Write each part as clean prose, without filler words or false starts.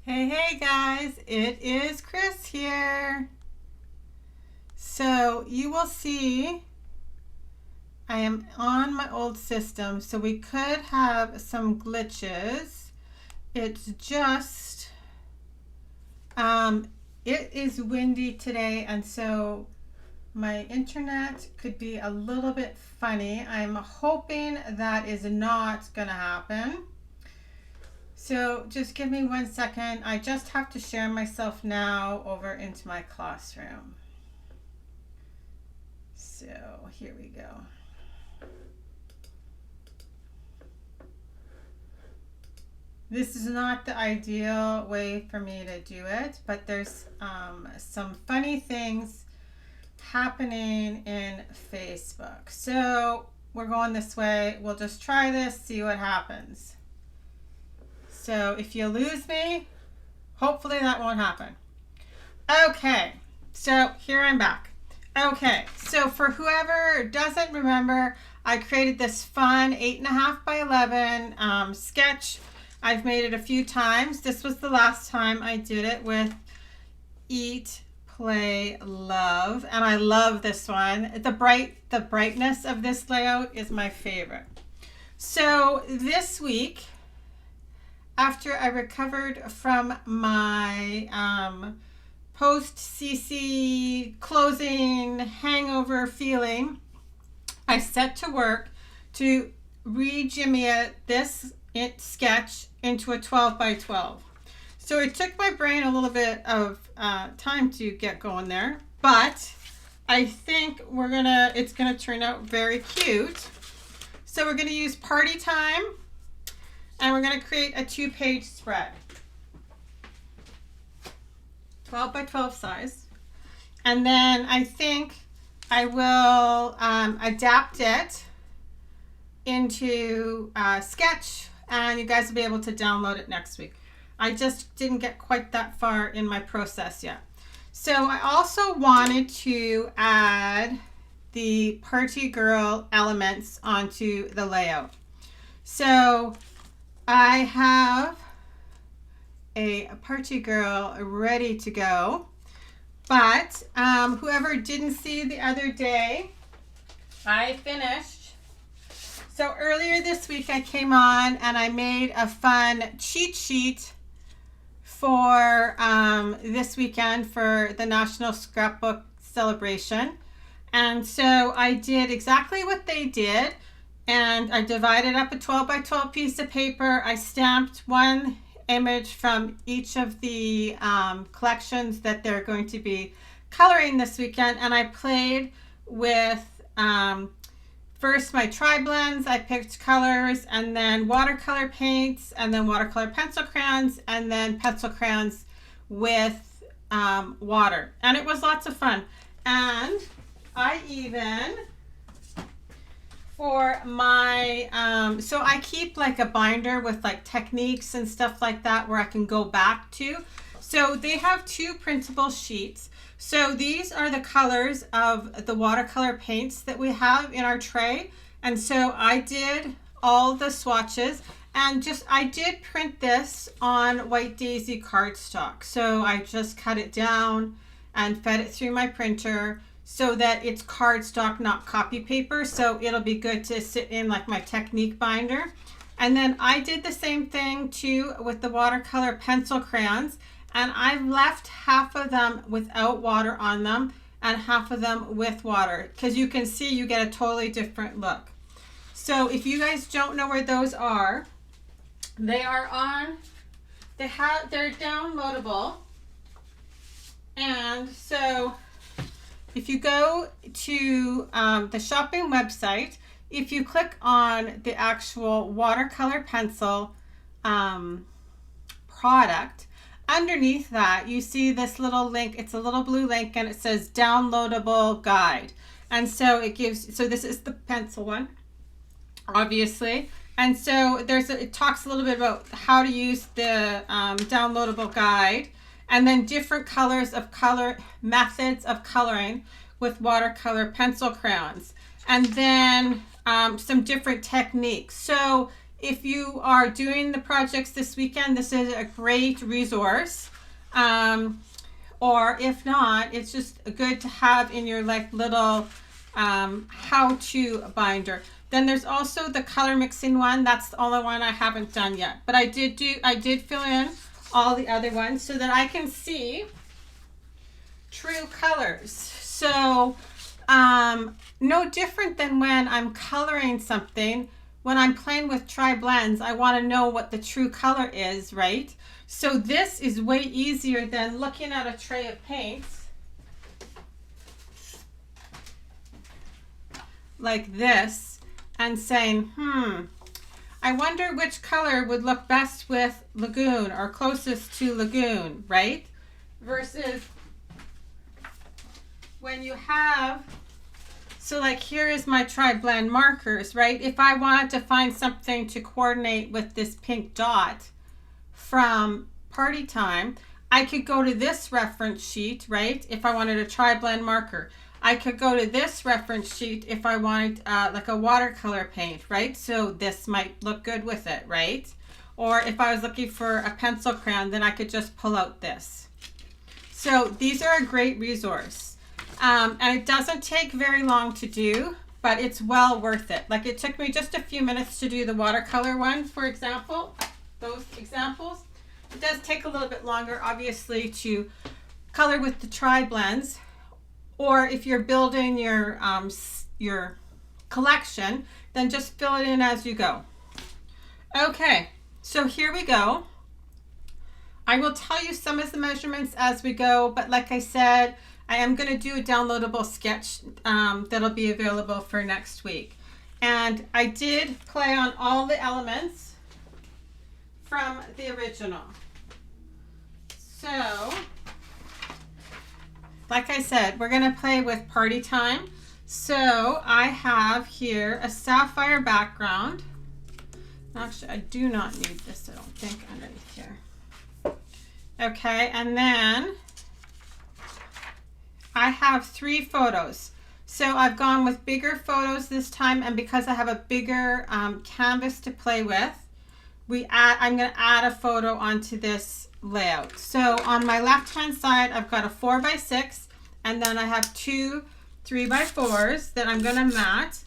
Hey guys, it is Chris here. So you will see I am on my old system, so we could have some glitches. It's just, it is windy today, and so my internet could be a little bit funny. I'm hoping that is not gonna happen. So just give me 1 second. I just have to share myself now over into my classroom. So here we go. This is not the ideal way for me to do it, but there's some funny things happening in Facebook. So we're going this way. We'll just try this, see what happens. So if you lose me, hopefully that won't happen. Okay, so here I'm back. Okay, so for whoever doesn't remember, I created this fun 8.5 by 11 sketch. I've made it a few times. This was the last time I did it with Eat, Play, Love, and I love this one. The brightness of this layout is my favorite. So this week, after I recovered from my post CC closing hangover feeling, I set to work to re-jimmy this sketch into a 12 by 12. So it took my brain a little bit of time to get going there, but I think it's gonna turn out very cute. So we're gonna use Party Time, and we're going to create a 2-page spread. 12 by 12 size. And then I think I will adapt it into Sketch, and you guys will be able to download it next week. I just didn't get quite that far in my process yet. So I also wanted to add the Party Girl elements onto the layout. So I have a Party Girl ready to go, but whoever didn't see the other day, I finished. So earlier this week I came on and I made a fun cheat sheet for this weekend for the National Scrapbook Celebration. And so I did exactly what they did. And I divided up a 12 by 12 piece of paper. I stamped one image from each of the collections that they're going to be coloring this weekend. And I played with first my tri-blends. I picked colors, and then watercolor paints, and then watercolor pencil crayons, and then pencil crayons with water. And it was lots of fun. And I even... for my so I keep like a binder with like techniques and stuff like that where I can go back to. So they have 2 printable sheets. So these are the colors of the watercolor paints that we have in our tray. And so I did all the swatches, and I did print this on White Daisy cardstock. So I just cut it down and fed it through my printer, so that it's cardstock, not copy paper. So it'll be good to sit in like my technique binder. And then I did the same thing too with the watercolor pencil crayons. And I've left half of them without water on them and half of them with water, because you can see you get a totally different look. So if you guys don't know where those are, they're downloadable. And so if you go to the shopping website, if you click on the actual watercolor pencil product, underneath that you see this little link. It's a little blue link, and it says downloadable guide. And so this is the pencil one, obviously. And so it talks a little bit about how to use the downloadable guide, and then different methods of coloring with watercolor pencil crayons, and then some different techniques. So if you are doing the projects this weekend, this is a great resource. Or if not, it's just good to have in your like little how-to binder. Then there's also the color mixing one. That's the only one I haven't done yet. But I did fill in all the other ones so that I can see true colors. So no different than when I'm coloring something. When I'm playing with tri-blends, I want to know what the true color is, right? So this is way easier than looking at a tray of paints like this and saying, I wonder which color would look best with Lagoon or closest to Lagoon, right? Versus when you have, so like here is my tri-blend markers, right? If I wanted to find something to coordinate with this pink dot from Party Time, I could go to this reference sheet, right? If I wanted a tri-blend marker. I could go to this reference sheet if I wanted like a watercolor paint, right? So this might look good with it, right? Or if I was looking for a pencil crayon, then I could just pull out this. So these are a great resource. And it doesn't take very long to do, but it's well worth it. Like it took me just a few minutes to do the watercolor one, for example, those examples. It does take a little bit longer, obviously, to color with the tri-blends. Or if you're building your collection, then just fill it in as you go. Okay, so here we go. I will tell you some of the measurements as we go, but like I said, I am going to do a downloadable sketch that'll be available for next week. And I did play on all the elements from the original. So, like I said, we're going to play with Party Time. So I have here a sapphire background. Actually, I do not need this, I don't think, underneath here. Okay, and then I have 3 photos. So I've gone with bigger photos this time, and because I have a bigger canvas to play with, I'm going to add a photo onto this layout. So on my left hand side, I've got a 4x6, and then I have 2 3x4s that I'm going to mat.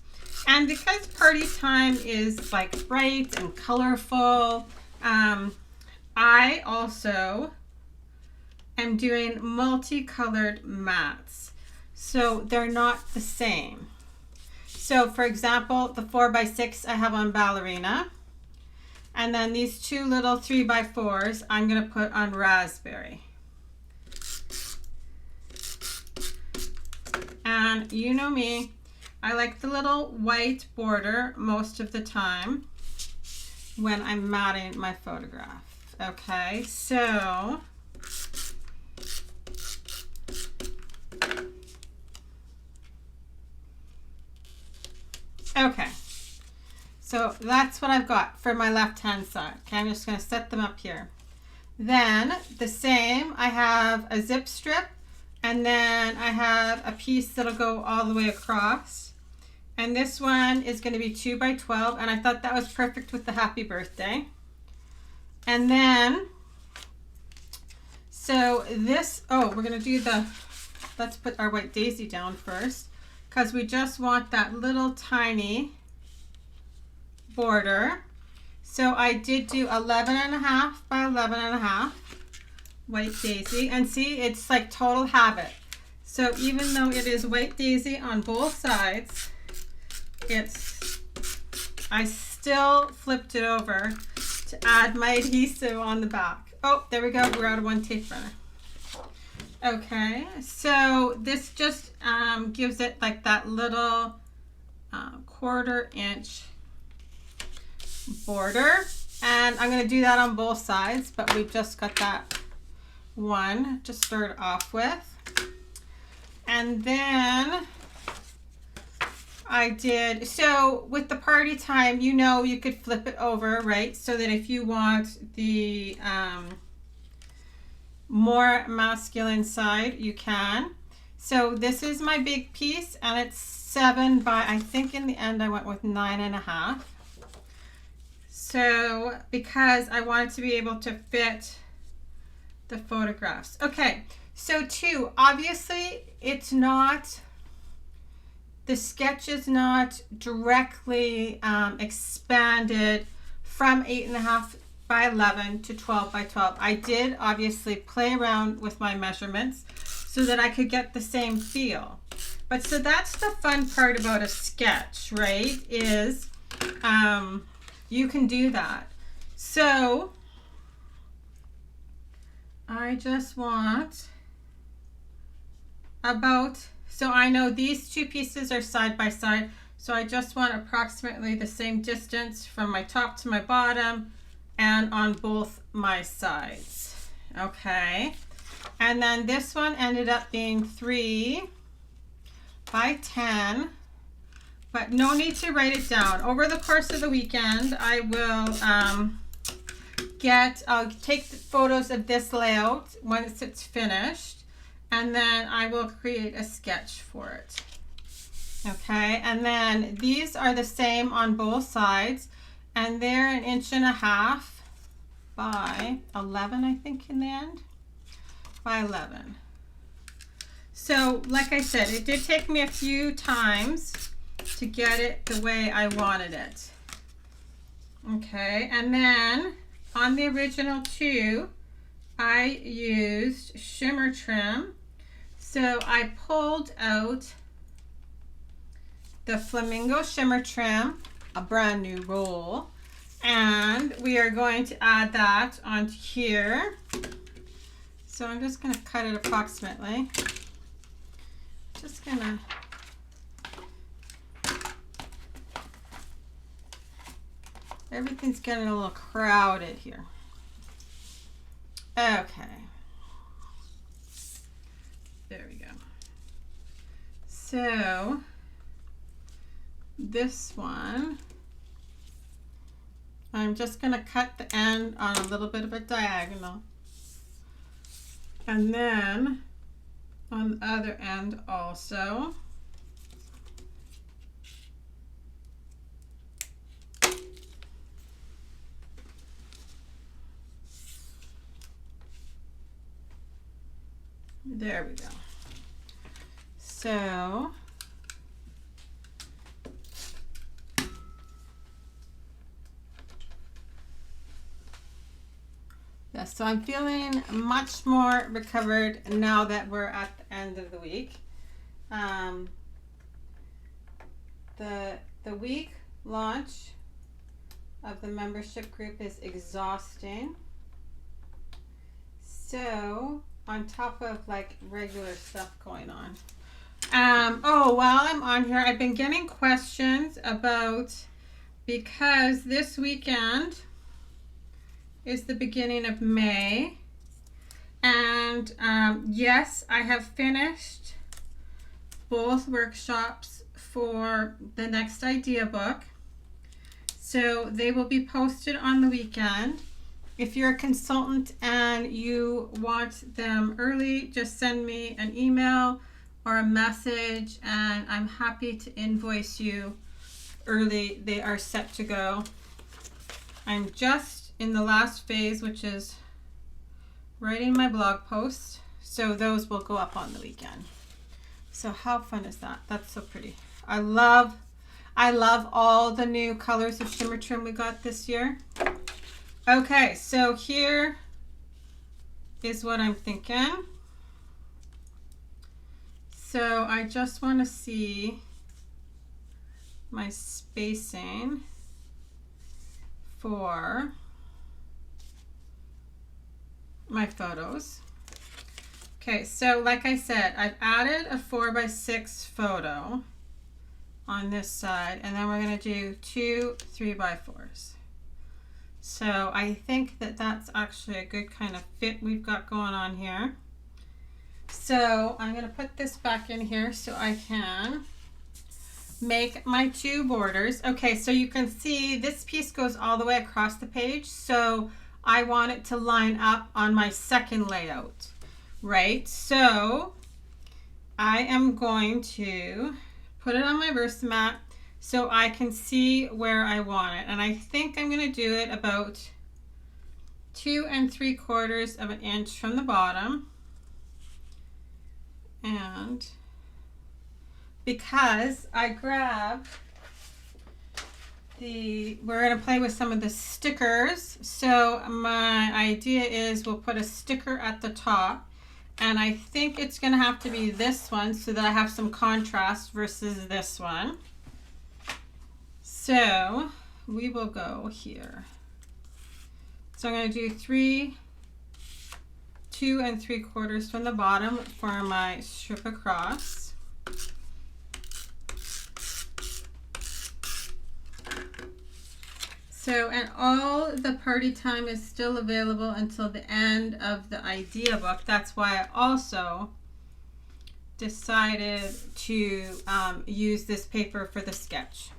And because Party Time is like bright and colorful, I also am doing multicolored mats. So they're not the same. So for example, the 4x6 I have on Ballerina. And then these 2 little 3x4s I'm going to put on Raspberry. And you know me, I like the little white border most of the time when I'm matting my photograph. Okay, so okay. So that's what I've got for my left hand side. Okay, I'm just going to set them up here. Then the same, I have a zip strip, and then I have a piece that'll go all the way across. And this one is going to be 2x12, and I thought that was perfect with the happy birthday. And then, so this, we're going to do let's put our white daisy down first, because we just want that little tiny border. So I did do 11.5 by 11.5 white daisy, and see, it's like total habit. So even though it is white daisy on both sides, I still flipped it over to add my adhesive on the back. Oh, there we go, we're out of one tape runner. Okay, so this just gives it like that little 1/4 inch border, and I'm going to do that on both sides, but we've just got that one to start off with. And then I did, so with the Party Time, you know, you could flip it over, right? So that if you want the more masculine side, you can. So this is my big piece, and it's 7 by, I think in the end I went with 9.5. So, because I wanted to be able to fit the photographs. Okay, so 2, obviously it's not, the sketch is not directly expanded from 8.5 by 11 to 12 by 12. I did obviously play around with my measurements so that I could get the same feel. But so that's the fun part about a sketch, right? Is you can do that. So I just want about, so I know these 2 pieces are side by side, so I just want approximately the same distance from my top to my bottom and on both my sides. Okay, and then this one ended up being 3 by 10, but no need to write it down. Over the course of the weekend, I will I'll take the photos of this layout once it's finished, and then I will create a sketch for it. Okay, and then these are the same on both sides, and they're 1.5 inches by 11, I think, in the end, by 11. So like I said, it did take me a few times to get it the way I wanted it. Okay, and then on the original 2, I used shimmer trim. So I pulled out the Flamingo shimmer trim, a brand new roll, and we are going to add that onto here. So I'm just going to cut it approximately. Just going to everything's getting a little crowded here. Okay. There we go. So this one, I'm just going to cut the end on a little bit of a diagonal. And then on the other end also. There we go. So yeah, so I'm feeling much more recovered now that we're at the end of the week. The week launch of the membership group is exhausting. So on top of like regular stuff going on. Oh, while I'm on here, I've been getting questions about, because this weekend is the beginning of May, and yes, I have finished both workshops for the next idea book, so they will be posted on the weekend. If you're a consultant and you want them early, just send me an email or a message and I'm happy to invoice you early. They are set to go. I'm just in the last phase, which is writing my blog post, so those will go up on the weekend. So how fun is that? That's so pretty. I love all the new colors of shimmer trim we got this year. Okay, so here is what I'm thinking. So I just want to see my spacing for my photos. Okay, so like I said, I've added a 4x6 photo on this side, and then we're going to do 2 3x4s. So I think that that's actually a good kind of fit we've got going on here. So I'm going to put this back in here so I can make my 2 borders. Okay, so you can see this piece goes all the way across the page, so I want it to line up on my second layout, right? So I am going to put it on my Versamat. so I can see where I want it. And I think I'm going to do it about 2 3/4 of an inch from the bottom. And because I grabbed we're going to play with some of the stickers. So my idea is we'll put a sticker at the top. And I think it's going to have to be this one so that I have some contrast versus this one. So we will go here. So I'm going to do 2 3/4 from the bottom for my strip across. So, and all the party time is still available until the end of the idea book. That's why I also decided to use this paper for the sketch.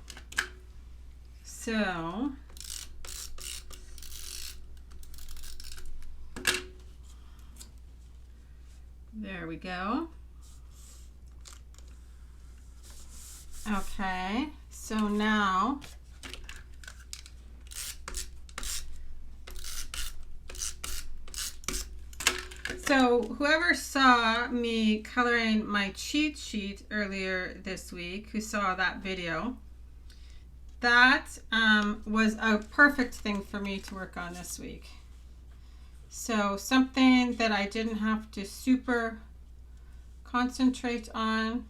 So, there we go. Okay, so now so whoever saw me coloring my cheat sheet earlier this week, who saw that video, that was a perfect thing for me to work on this week. So something that I didn't have to super concentrate on.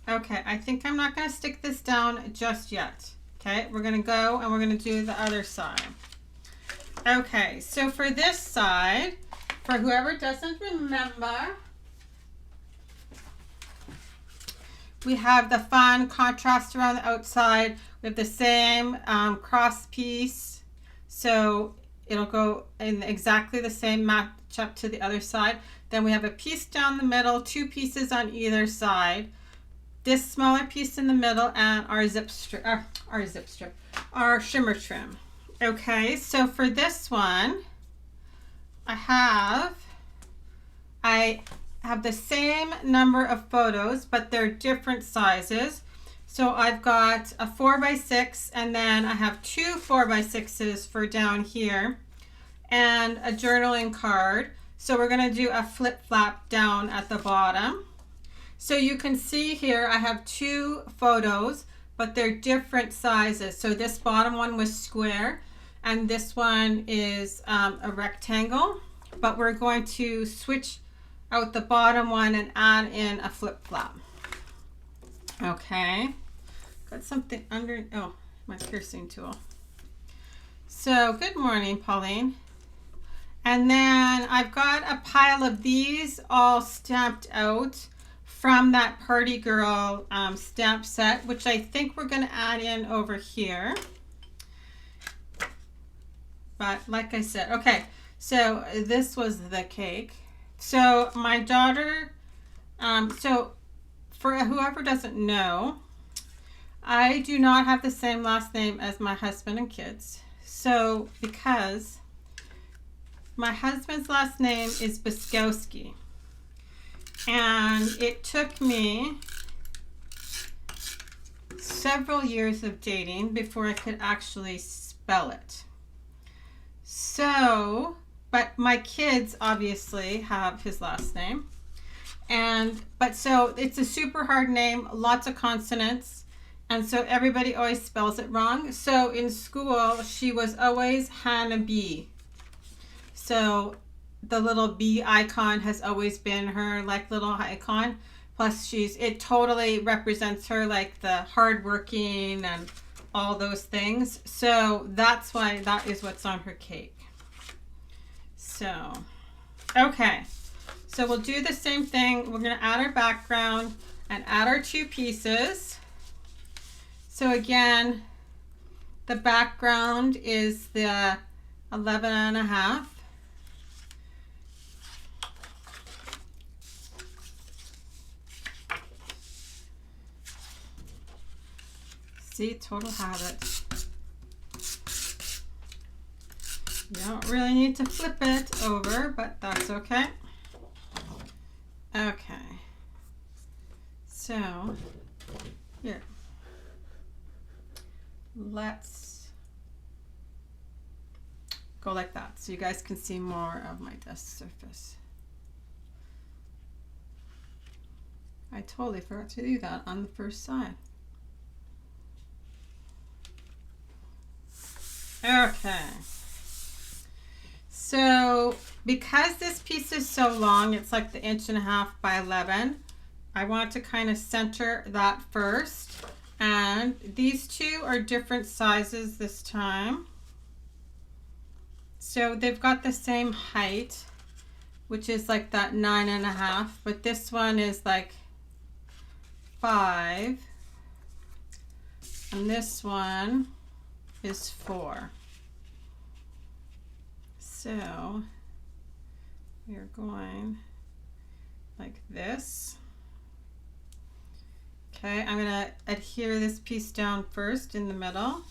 Okay, I think I'm not going to stick this down just yet. Okay, we're going to go and we're going to do the other side. Okay, so for this side, for whoever doesn't remember, we have the fun contrast around the outside. We have the same cross piece, so it'll go in exactly the same match up to the other side. Then we have a piece down the middle, 2 pieces on either side, this smaller piece in the middle, and our shimmer trim. Okay, so for this one, I have the same number of photos, but they're different sizes. So I've got a 4x6, and then I have 2 4x6s for down here, and a journaling card. So we're going to do a flip flap down at the bottom. So you can see here I have 2 photos, but they're different sizes. So this bottom one was square, and this one is a rectangle, but we're going to switch out the bottom one and add in a flip flap. Okay, got something under, oh, my piercing tool. So good morning, Pauline. And then I've got a pile of these all stamped out from that Party Girl stamp set, which I think we're going to add in over here. But like I said, okay, so this was the cake. So my daughter, so for whoever doesn't know, I do not have the same last name as my husband and kids. So because my husband's last name is Biskowski, and it took me several years of dating before I could actually spell it. So, but my kids obviously have his last name. But so it's a super hard name, lots of consonants. And so everybody always spells it wrong. So in school, she was always Hannah B. So the little B icon has always been her like little icon. Plus it totally represents her, like the hardworking and all those things. So that's why that is what's on her cake. So, okay. So we'll do the same thing. We're going to add our background and add our 2 pieces. So again, the background is the 11.5. See, total habit. You don't really need to flip it over, but that's okay. Okay. So here, let's go like that so you guys can see more of my desk surface. I totally forgot to do that on the first side. Okay. So because this piece is so long, it's like the 1.5 by 11, I want to kind of center that first. And these two are different sizes this time. So they've got the same height, which is like that 9.5, but this one is like 5, and this one is 4. So we're going like this. Okay, I'm going to adhere this piece down first in the middle.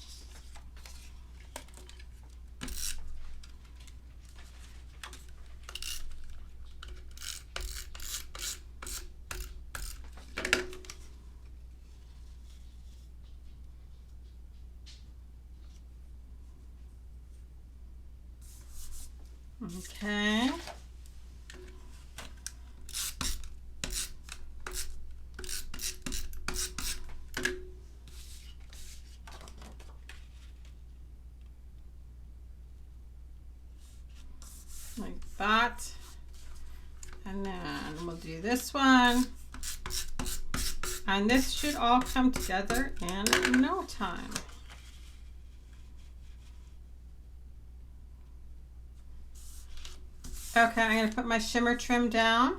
Okay. Like that. And then we'll do this one. And this should all come together in no time. Okay, I'm going to put my shimmer trim down.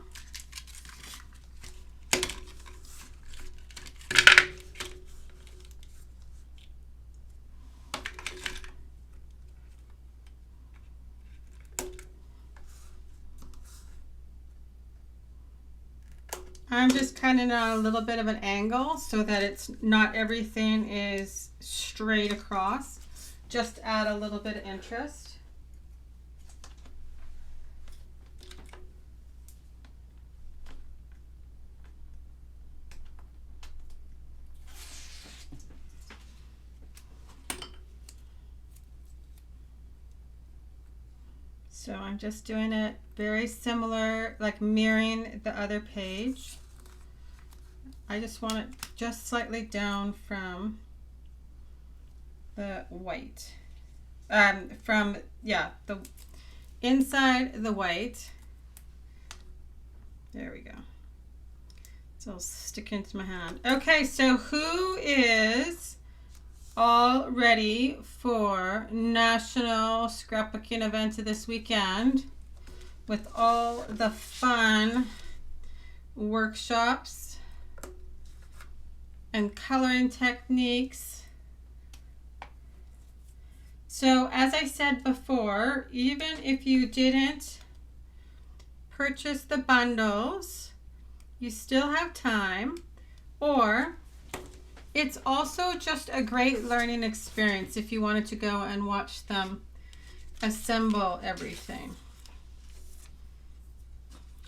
I'm just cutting on a little bit of an angle so that it's not everything is straight across. Just add a little bit of interest. So I'm just doing it very similar, like mirroring the other page. I just want it just slightly down from the white. The inside the white. There we go. So it'll stick into my hand. Okay, so who is all ready for National Scrapbooking event this weekend with all the fun workshops and coloring techniques? So as I said before, even if you didn't purchase the bundles, you still have time, or it's also just a great learning experience if you wanted to go and watch them assemble everything.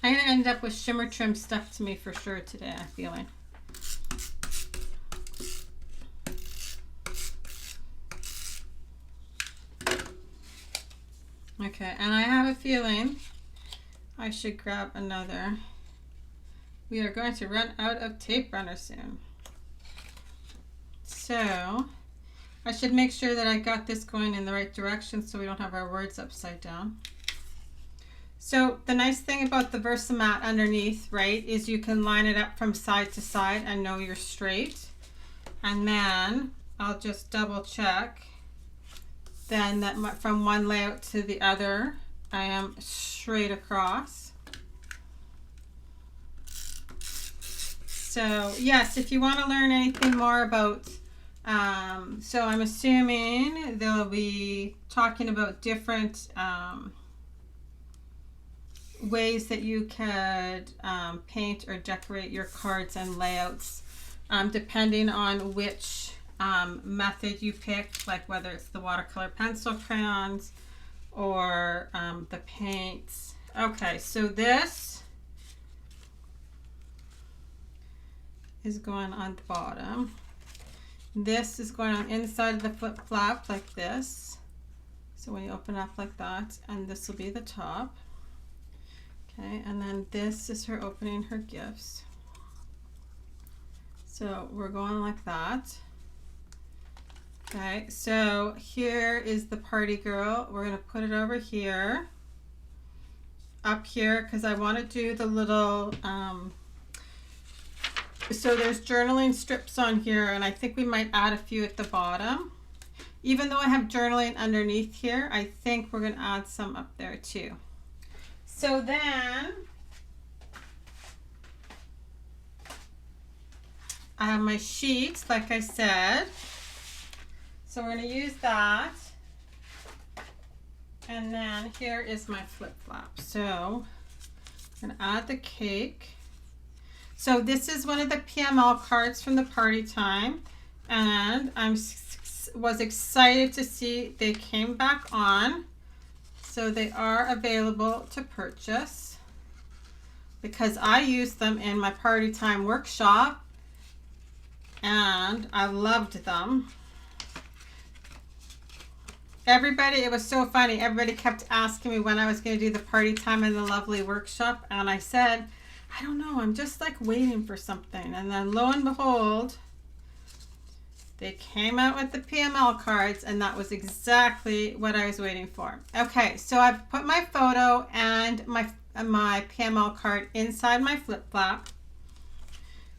I'm going to end up with shimmer trim stuck to me for sure today, I'm feeling. Okay, and I have a feeling I should grab another. We are going to run out of tape runner soon. So I should make sure that I got this going in the right direction so we don't have our words upside down. So the nice thing about the Versamat underneath, right, is you can line it up from side to side and know you're straight. And then I'll just double check then that from one layout to the other, I am straight across. So yes, if you want to learn anything more about, so I'm assuming they'll be talking about different ways that you could paint or decorate your cards and layouts, depending on which method you pick, like whether it's the watercolor pencil crayons or the paints. Okay, so this is going on the bottom. This is going on inside of the flip flap like this. So when you open up like that, and this will be the top. Okay, and then this is her opening her gifts. So we're going like that. Okay, so here is the party girl. We're going to put it over here, up here, because I want to do the little, so there's journaling strips on here, and I think we might add a few at the bottom. Even though I have journaling underneath here, I think we're going to add some up there too. So then I have my sheet, like I said. So we're going to use that. And then here is my flip flop. So I'm going to add the cake. So this is one of the PML cards from the party time. And I was excited to see they came back on. So they are available to purchase because I used them in my party time workshop and I loved them. Everybody, it was so funny. Everybody kept asking me when I was going to do the party time and the lovely workshop. And I said, I don't know. I'm just like waiting for something. And then lo and behold, they came out with the PML cards and that was exactly what I was waiting for. Okay, so I've put my photo and my PML card inside my flip flop.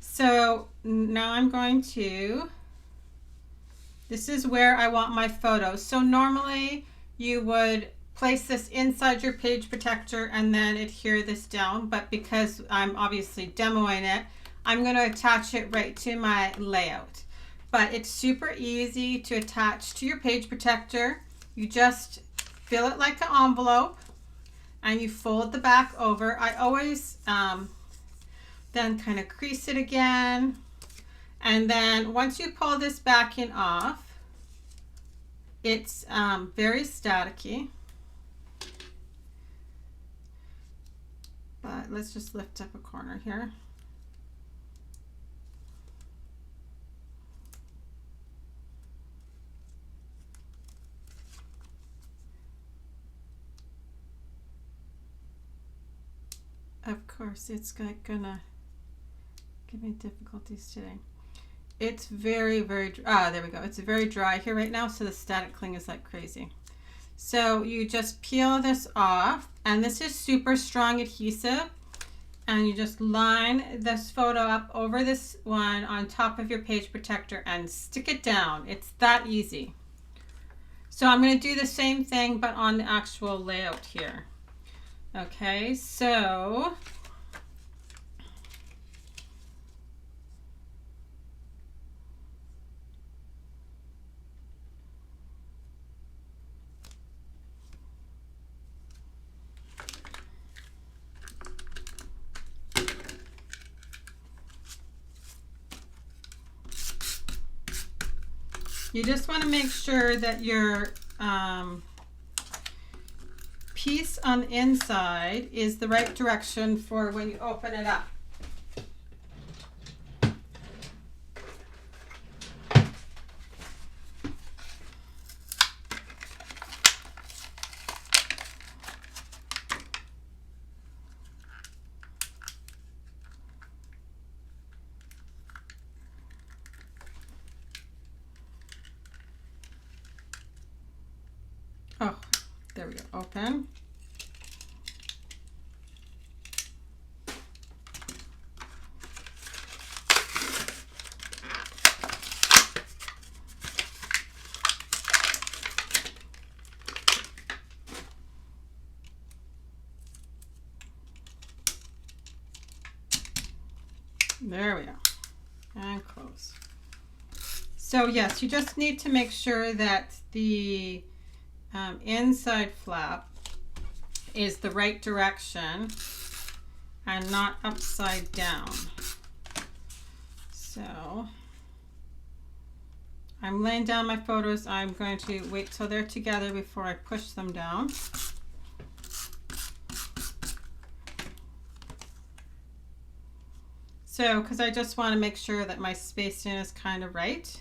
So now I'm going to, this is where I want my photo. So normally you would place this inside your page protector and then adhere this down, but because I'm obviously demoing it, I'm going to attach it right to my layout. But it's super easy to attach to your page protector. You just fill it like an envelope and you fold the back over. I always then kind of crease it again. And then once you pull this backing off, it's very staticky. But let's just lift up a corner here. Of course, it's gonna give me difficulties today. It's very, very, there we go. It's very dry here right now, so the static cling is like crazy. So you just peel this off, and this is super strong adhesive, and you just line this photo up over this one on top of your page protector and stick it down. It's that easy. So I'm going to do the same thing, but on the actual layout here. Okay, so you just want to make sure that your piece on the inside is the right direction for when you open it up. Oh, there we go. Open. There we go. And close. So yes, you just need to make sure that the inside flap is the right direction and not upside down. So I'm laying down my photos. I'm going to wait till they're together before I push them down. So, because I just want to make sure that my spacing is kind of right.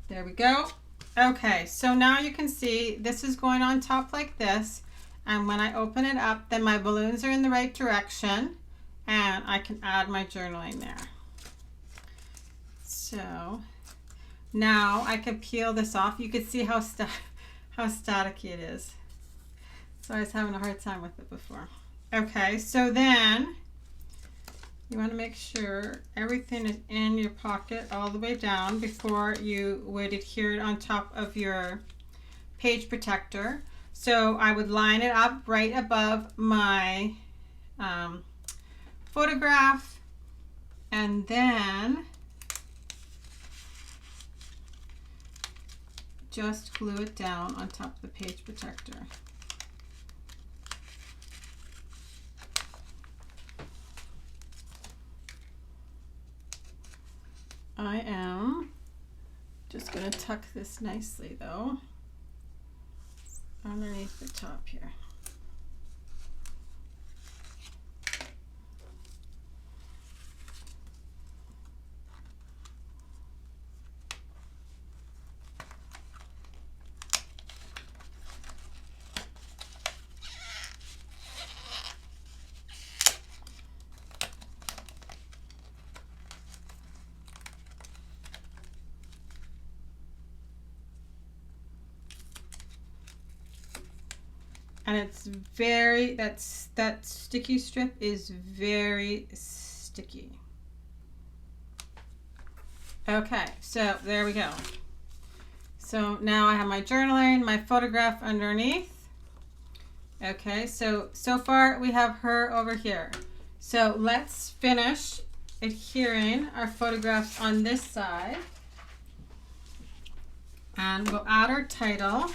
There we go. Okay, so now you can see this is going on top like this. And when I open it up, then my balloons are in the right direction. And I can add my journaling there. So now I can peel this off. You can see how staticky it is. So I was having a hard time with it before. Okay, so then you want to make sure everything is in your pocket all the way down before you would adhere it on top of your page protector. So I would line it up right above my photograph, and then just glue it down on top of the page protector. I am just going to tuck this nicely though underneath the top here. And it's very, that sticky strip is very sticky. Okay, so there we go. So now I have my journaling, my photograph underneath. Okay, so far we have her over here. So let's finish adhering our photographs on this side. And we'll add our title.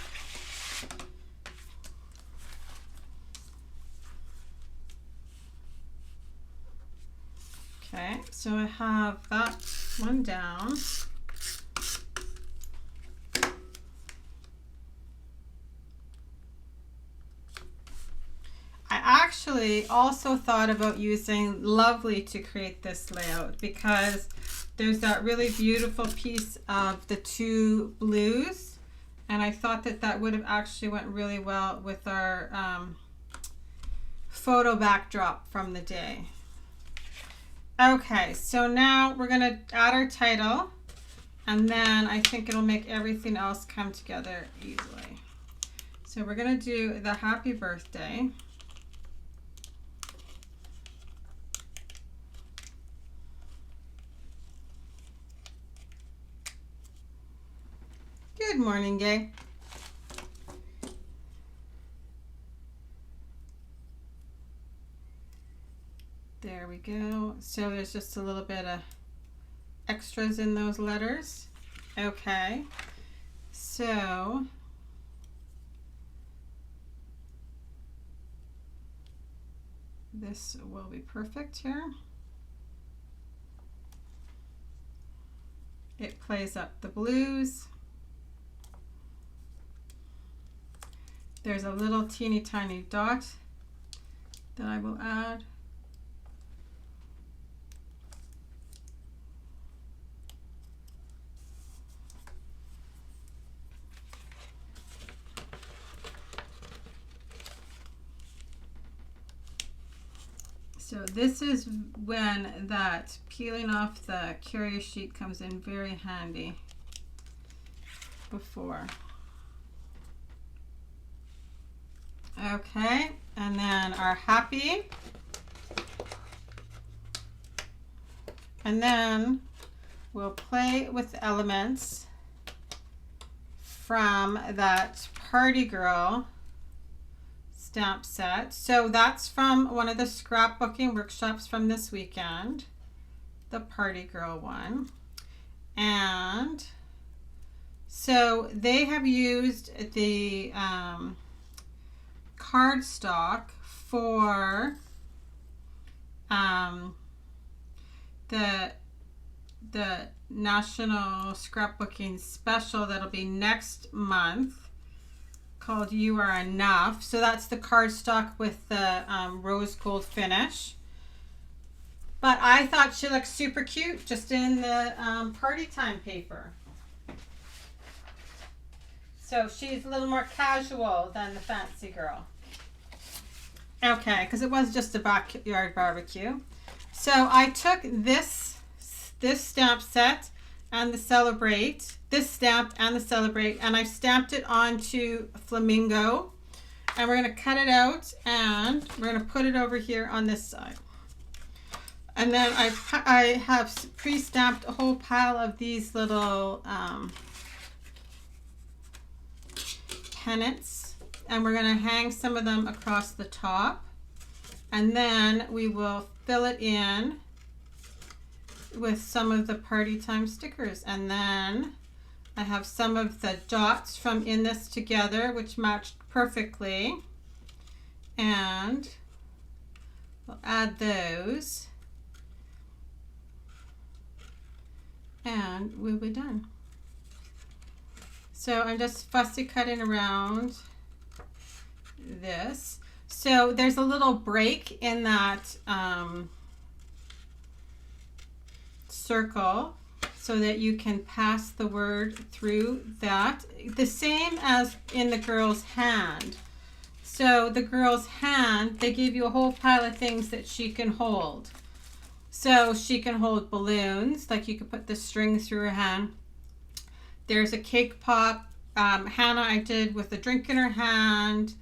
Okay, so I have that one down. I actually also thought about using Lovely to create this layout because there's that really beautiful piece of the two blues, and I thought that that would have actually went really well with our photo backdrop from the day. Okay, so now we're going to add our title, and then I think it'll make everything else come together easily. So we're going to do the happy birthday. Good morning, Gay. There we go. So there's just a little bit of extras in those letters. Okay. So this will be perfect here. It plays up the blues. There's a little teeny tiny dot that I will add. So this is when that peeling off the carrier sheet comes in very handy before. Okay, and then our happy. And then we'll play with elements from that Party Girl stamp set. So that's from one of the scrapbooking workshops from this weekend, the Party Girl one. And so they have used the cardstock for the National Scrapbooking Special that'll be next month, called You Are Enough. So that's the cardstock with the rose gold finish. But I thought she looked super cute just in the party time paper. So she's a little more casual than the fancy girl. Okay, because it was just a backyard barbecue. So I took this stamp set and the Celebrate, this stamp and the Celebrate, and I stamped it onto Flamingo. And we're going to cut it out and we're going to put it over here on this side. And then I have pre-stamped a whole pile of these little pennants, and we're going to hang some of them across the top, and then we will fill it in with some of the party time stickers. And then I have some of the dots from In This Together, which matched perfectly, and we'll add those. And we'll be done. So I'm just fussy cutting around this. So there's a little break in that circle so that you can pass the word through that. The same as in the girl's hand. So the girl's hand, they give you a whole pile of things that she can hold. So she can hold balloons, like you could put the string through her hand. There's a cake pop. Hannah I did with a drink in her hand.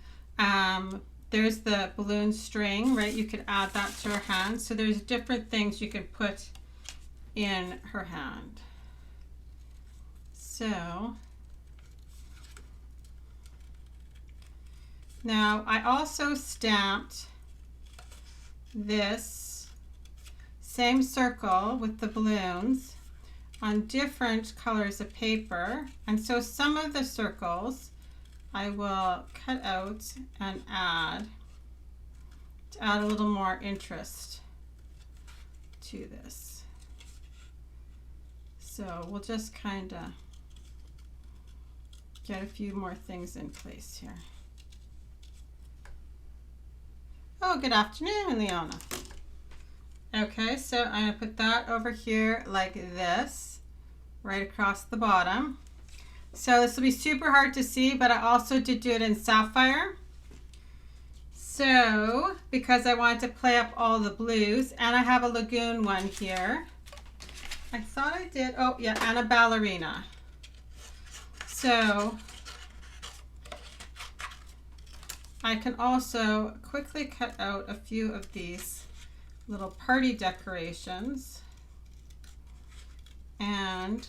There's the balloon string, right? You could add that to her hand. So there's different things you can put in her hand. So now I also stamped this same circle with the balloons on different colors of paper, and so some of the circles I will cut out and add to add a little more interest to this. So we'll just kind of get a few more things in place here. Oh, good afternoon, Leona. Okay, so I'm going to put that over here like this, right across the bottom. So this will be super hard to see, but I also did do it in sapphire. So, because I wanted to play up all the blues, and I have a lagoon one here. I thought I did, oh yeah, and a ballerina. So, I can also quickly cut out a few of these little party decorations, and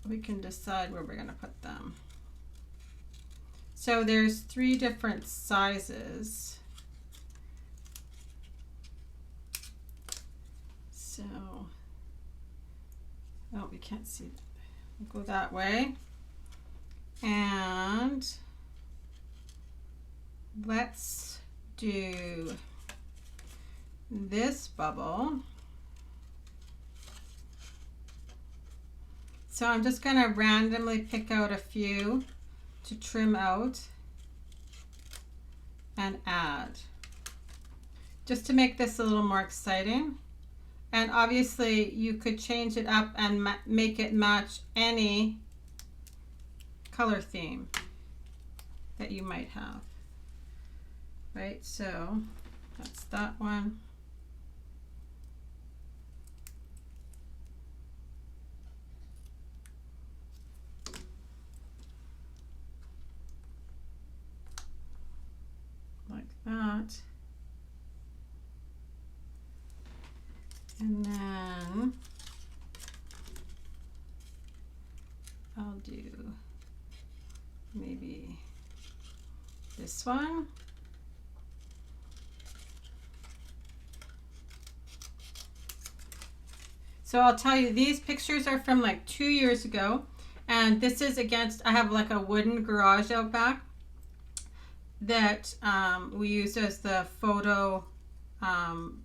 we can decide where we're going to put them. So there's 3 different sizes. So, oh, we can't see that. We'll go that way. And let's do this bubble. So I'm just going to randomly pick out a few to trim out and add, just to make this a little more exciting. And obviously you could change it up and make it match any color theme that you might have. Right, so that's that one. Like that. And then I'll do maybe this one. So I'll tell you, these pictures are from like 2 years ago, and this is against, I have like a wooden garage out back that we used as the photo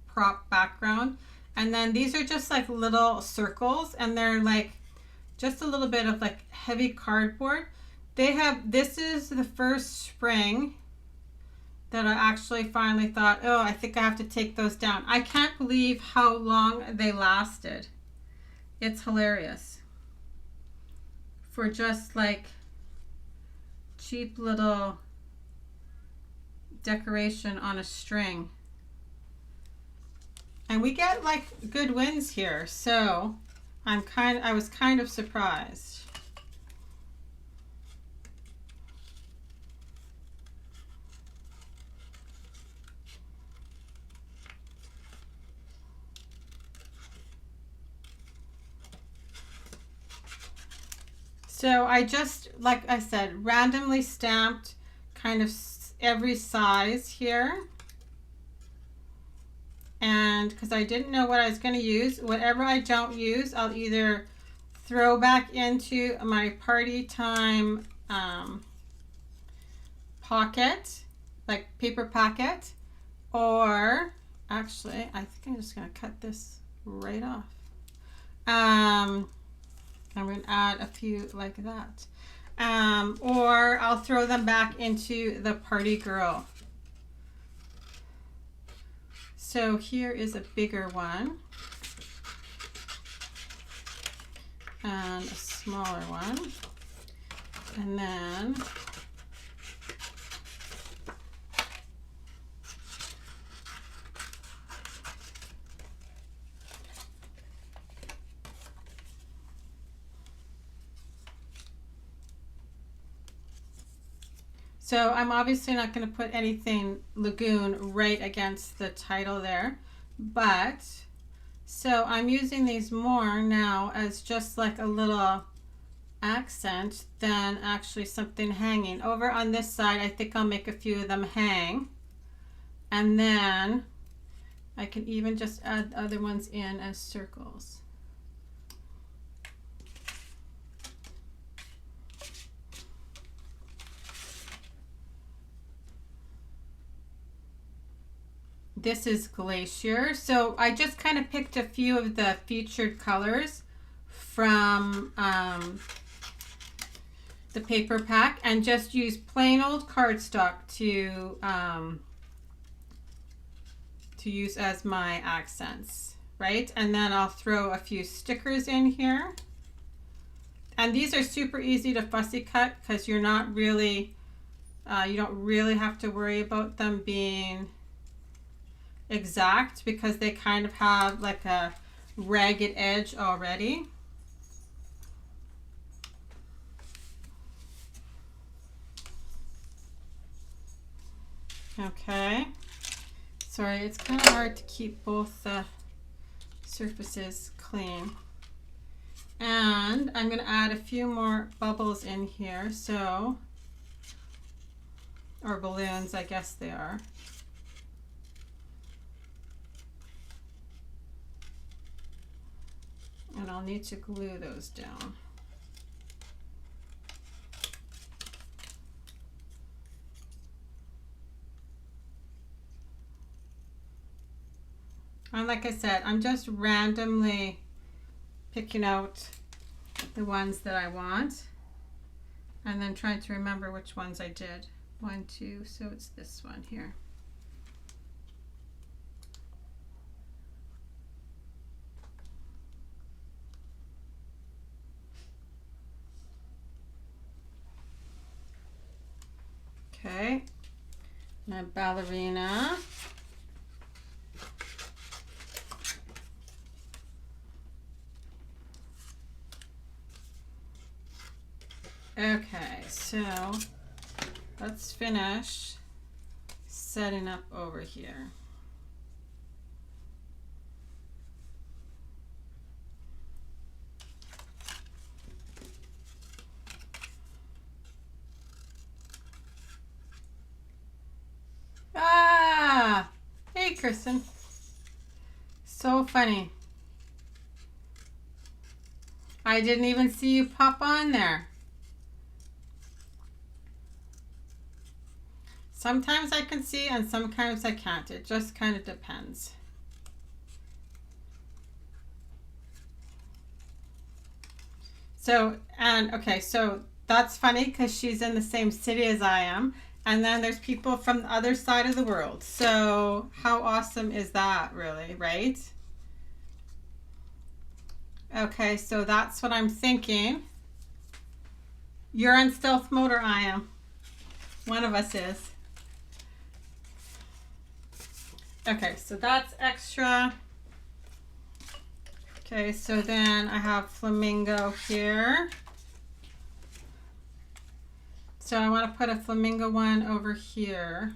prop background. And then these are just like little circles, and they're like just a little bit of like heavy cardboard. They have, this is the first spring that I actually finally thought, oh, I think I have to take those down. I can't believe how long they lasted. It's hilarious. For just like cheap little decoration on a string. And we get like good wins here, so I was kind of surprised. So I just, like I said, randomly stamped kind of every size here. And because I didn't know what I was going to use, whatever I don't use, I'll either throw back into my party time pocket, like paper packet, or actually, I think I'm just going to cut this right off. I'm going to add a few like that. Or I'll throw them back into the Party Girl. So here is a bigger one. And a smaller one. And then so I'm obviously not going to put anything Lagoon right against the title there, but so I'm using these more now as just like a little accent than actually something hanging. Over on this side, I think I'll make a few of them hang, and then I can even just add other ones in as circles. This is Glacier. So I just kind of picked a few of the featured colors from the paper pack and just used plain old cardstock to use as my accents, right? And then I'll throw a few stickers in here. And these are super easy to fussy cut because you're not really, you don't really have to worry about them being exact because they kind of have like a ragged edge already. Okay, sorry, it's kind of hard to keep both the surfaces clean. And I'm going to add a few more bubbles in here, so, or balloons, I guess they are. And I'll need to glue those down. And like I said, I'm just randomly picking out the ones that I want and then trying to remember which ones I did. 1, 2, so it's this one here. Okay, my ballerina. Okay, so let's finish setting up over here. Ah! Hey, Kristen. So funny. I didn't even see you pop on there. Sometimes I can see and sometimes I can't. It just kind of depends. So, and okay, so that's funny because she's in the same city as I am. And then there's people from the other side of the world. So how awesome is that, really, right? Okay, so that's what I'm thinking. You're on stealth mode or I am? One of us is. Okay, so that's extra. Okay, so then I have flamingo here. So I want to put a flamingo one over here.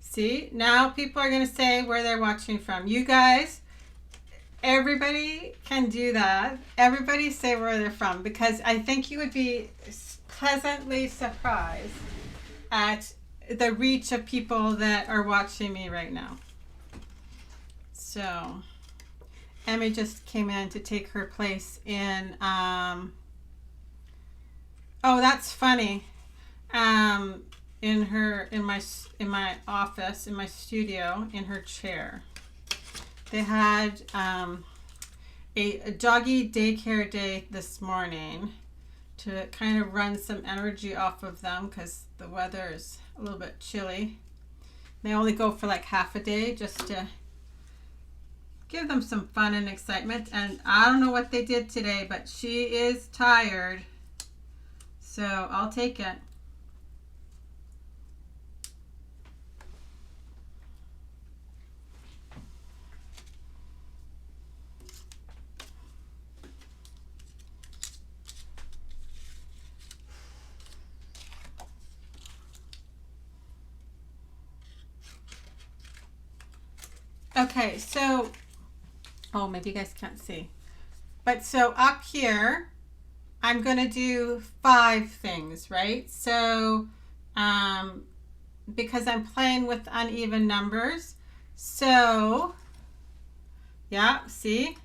See, now people are going to say where they're watching from. You guys, everybody can do that. Everybody say where they're from, because I think you would be pleasantly surprised at the reach of people that are watching me right now. So Emmy just came in to take her place in oh, that's funny. In my office, in my studio, in her chair, they had a doggy daycare day this morning to kind of run some energy off of them because the weather is a little bit chilly. They only go for like half a day just to give them some fun and excitement. And I don't know what they did today, but she is tired, so I'll take it. Okay, so, oh, maybe you guys can't see. But so up here, I'm going to do 5 things, right? So, because I'm playing with uneven numbers. So, yeah, see?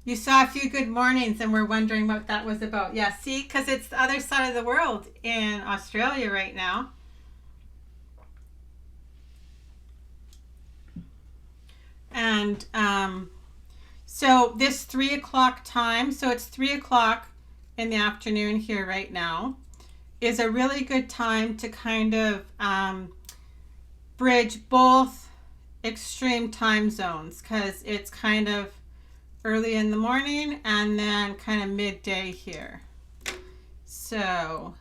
You saw a few good mornings and were wondering what that was about. Yeah, see, because it's the other side of the world in Australia right now. And so this 3 o'clock time, so it's 3 o'clock in the afternoon here right now, is a really good time to kind of bridge both extreme time zones, because it's kind of early in the morning and then kind of midday here. So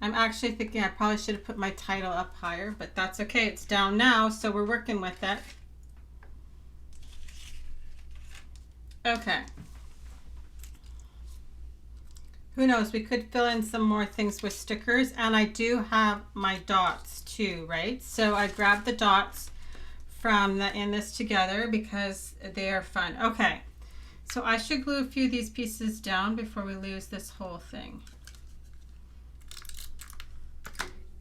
I'm actually thinking I probably should have put my title up higher, but that's okay. It's down now, so we're working with it. Okay. Who knows? We could fill in some more things with stickers, and I do have my dots too, right? So I grabbed the dots from the In This Together because they are fun. Okay, so I should glue a few of these pieces down before we lose this whole thing.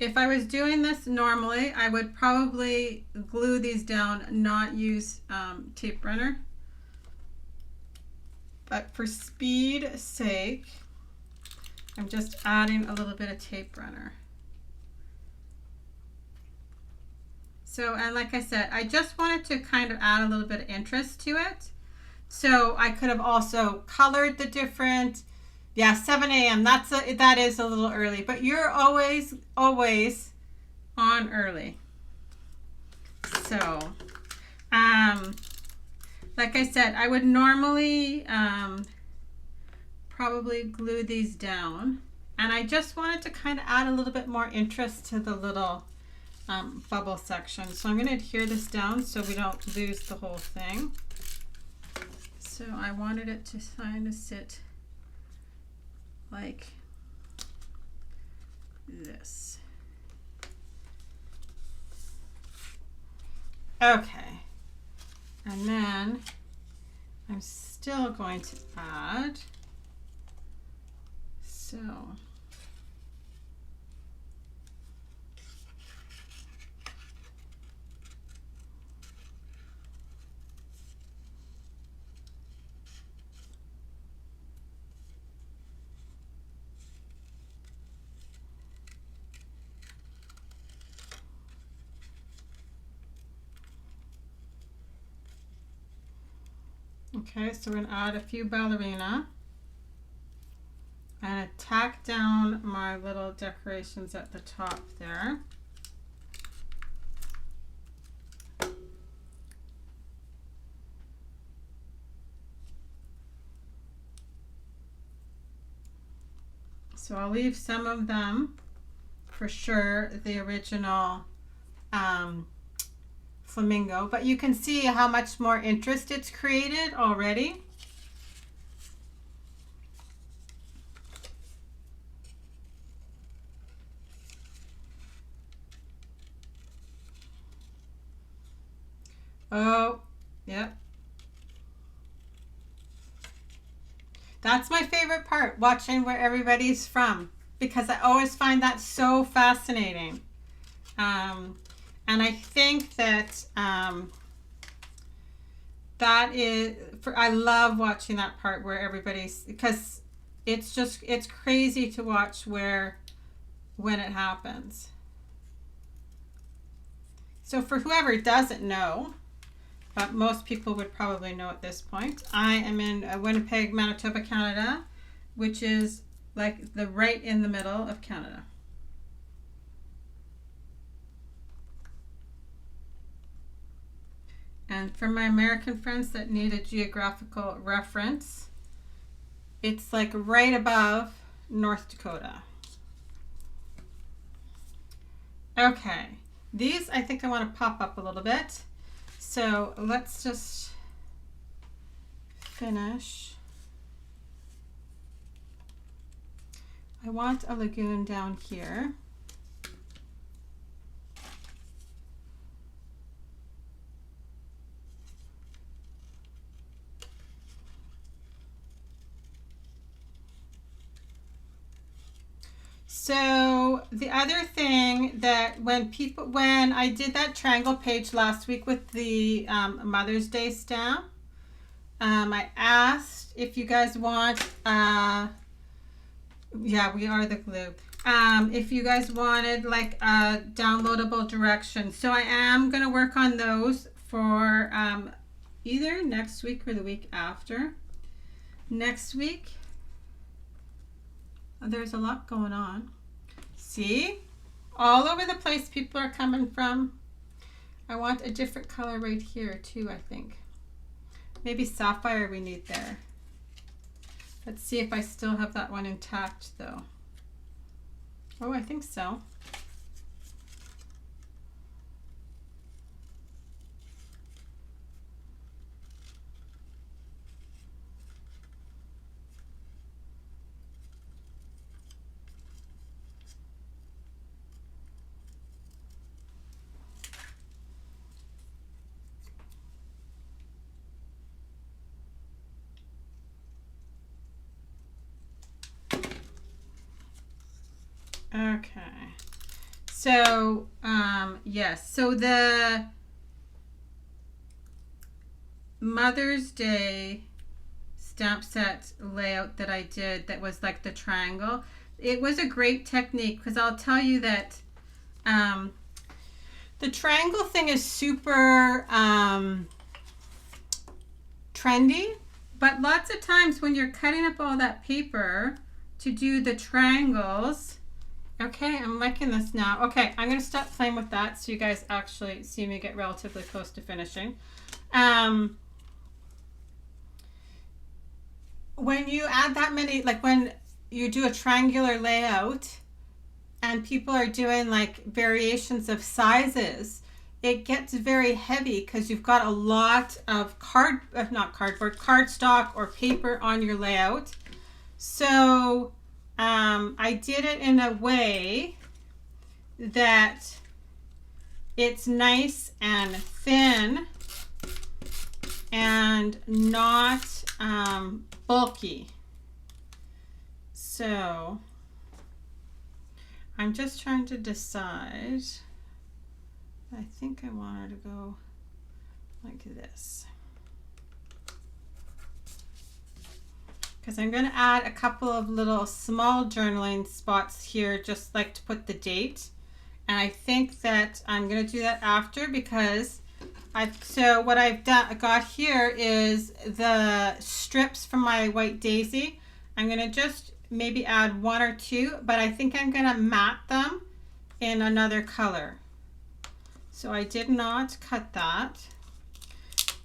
If I was doing this normally, I would probably glue these down, not use tape runner. But for speed's sake, I'm just adding a little bit of tape runner. So, and like I said, I just wanted to kind of add a little bit of interest to it. So I could have also colored the different, yeah, 7 a.m. That is a little early, but you're always on early. So, like I said, I would normally probably glue these down, and I just wanted to kind of add a little bit more interest to the little bubble section. So I'm going to adhere this down so we don't lose the whole thing. So I wanted it to kind of sit like this. Okay, and then I'm still going to add, so Okay, so we're going to add a few ballerina and tack down my little decorations at the top there. So I'll leave some of them for sure, the original flamingo, but you can see how much more interest it's created already. Oh, yep. That's my favorite part, watching where everybody's from, because I always find that so fascinating. And I think that that is, I love watching that part where everybody's, because it's crazy to watch when it happens. So for whoever doesn't know, but most people would probably know at this point, I am in Winnipeg, Manitoba, Canada, which is like right in the middle of Canada. And for my American friends that need a geographical reference, it's like right above North Dakota. Okay, these I think I want to pop up a little bit. So let's just finish. I want a lagoon down here. So the other thing that when I did that triangle page last week with the Mother's Day stamp, I asked if you guys want, yeah, we are the glue. If you guys wanted like a downloadable direction. So I am going to work on those for either next week or the week after. Next week, there's a lot going on. See? All over the place people are coming from. I want a different color right here too, I think. Maybe sapphire we need there. Let's see if I still have that one intact though. Oh, I think so. Okay, so yes, so the Mother's Day stamp set layout that I did, that was like the triangle, it was a great technique, because I'll tell you that the triangle thing is super trendy, but lots of times when you're cutting up all that paper to do the triangles. Okay, I'm liking this now. Okay, I'm going to stop playing with that so you guys actually see me get relatively close to finishing. When you add that many, like when you do a triangular layout and people are doing like variations of sizes, it gets very heavy because you've got a lot of cardstock or paper on your layout. So I did it in a way that it's nice and thin and not bulky. So I'm just trying to decide. I think I want her to go like this, because I'm going to add a couple of little small journaling spots here, just like to put the date. And I think that I'm going to do that after, because So what I've got here is the strips from my white daisy. I'm going to just maybe add 1 or 2, but I think I'm going to matte them in another color. So I did not cut that,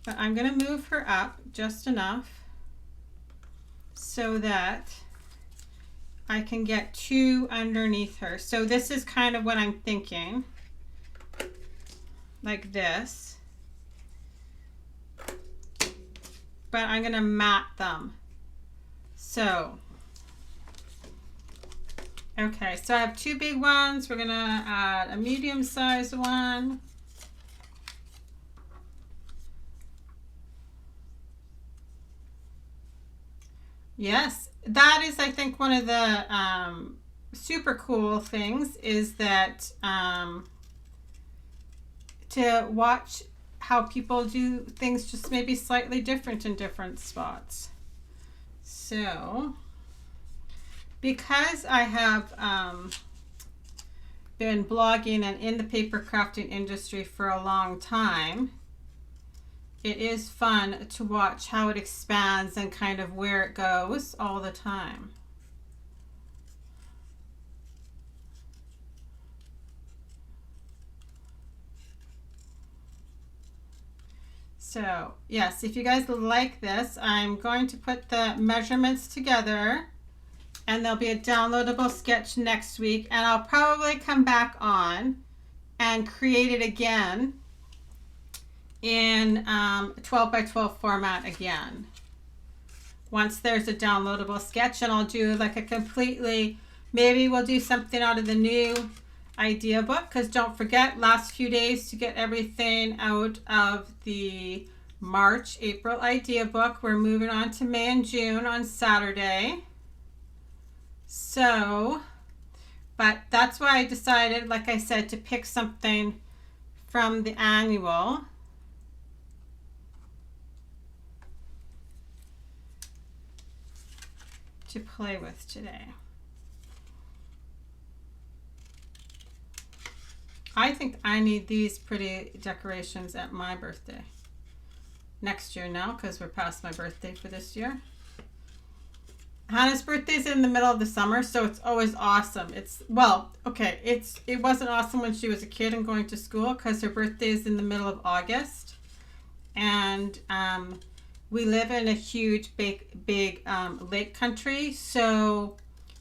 but I'm going to move her up just enough so that I can get 2 underneath her. So this is kind of what I'm thinking, like this. But I'm going to matte them. So, okay, so I have 2 big ones. We're going to add a medium-sized one. Yes, that is, I think, one of the super cool things is that to watch how people do things just maybe slightly different in different spots. So, because I have been blogging and in the paper crafting industry for a long time, it is fun to watch how it expands and kind of where it goes all the time. So yes, if you guys like this, I'm going to put the measurements together and there'll be a downloadable sketch next week, and I'll probably come back on and create it again in 12 by 12 format again. Once there's a downloadable sketch, and I'll do like a completely, maybe we'll do something out of the new idea book, because don't forget, last few days to get everything out of the March, April idea book. We're moving on to May and June on Saturday. So, but that's why I decided, like I said, to pick something from the annual. To play with today. I think I need these pretty decorations at my birthday. Next year now, because we're past my birthday for this year. Hannah's birthday's in the middle of the summer, so it's always awesome. It wasn't awesome when she was a kid and going to school, because her birthday is in the middle of August. And we live in a huge, big lake country, so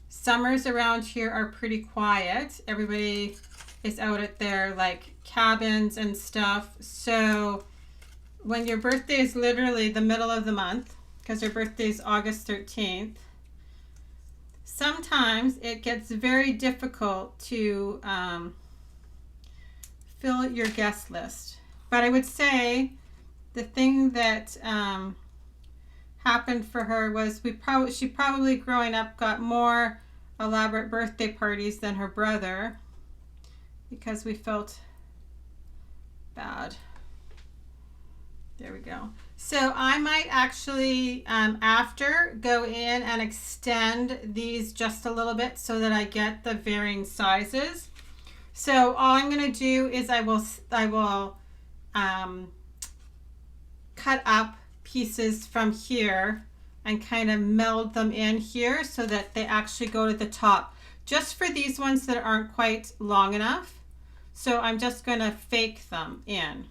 summers around here are pretty quiet. Everybody is out at their like cabins and stuff. So when your birthday is literally the middle of the month, because her birthday is August 13th, sometimes it gets very difficult to fill your guest list. But I would say the thing that happened for her was she probably growing up got more elaborate birthday parties than her brother, because we felt bad. There we go. So I might actually after go in and extend these just a little bit so that I get the varying sizes. So all I'm going to do is I will cut up pieces from here and kind of meld them in here so that they actually go to the top, just for these ones that aren't quite long enough. So I'm just going to fake them in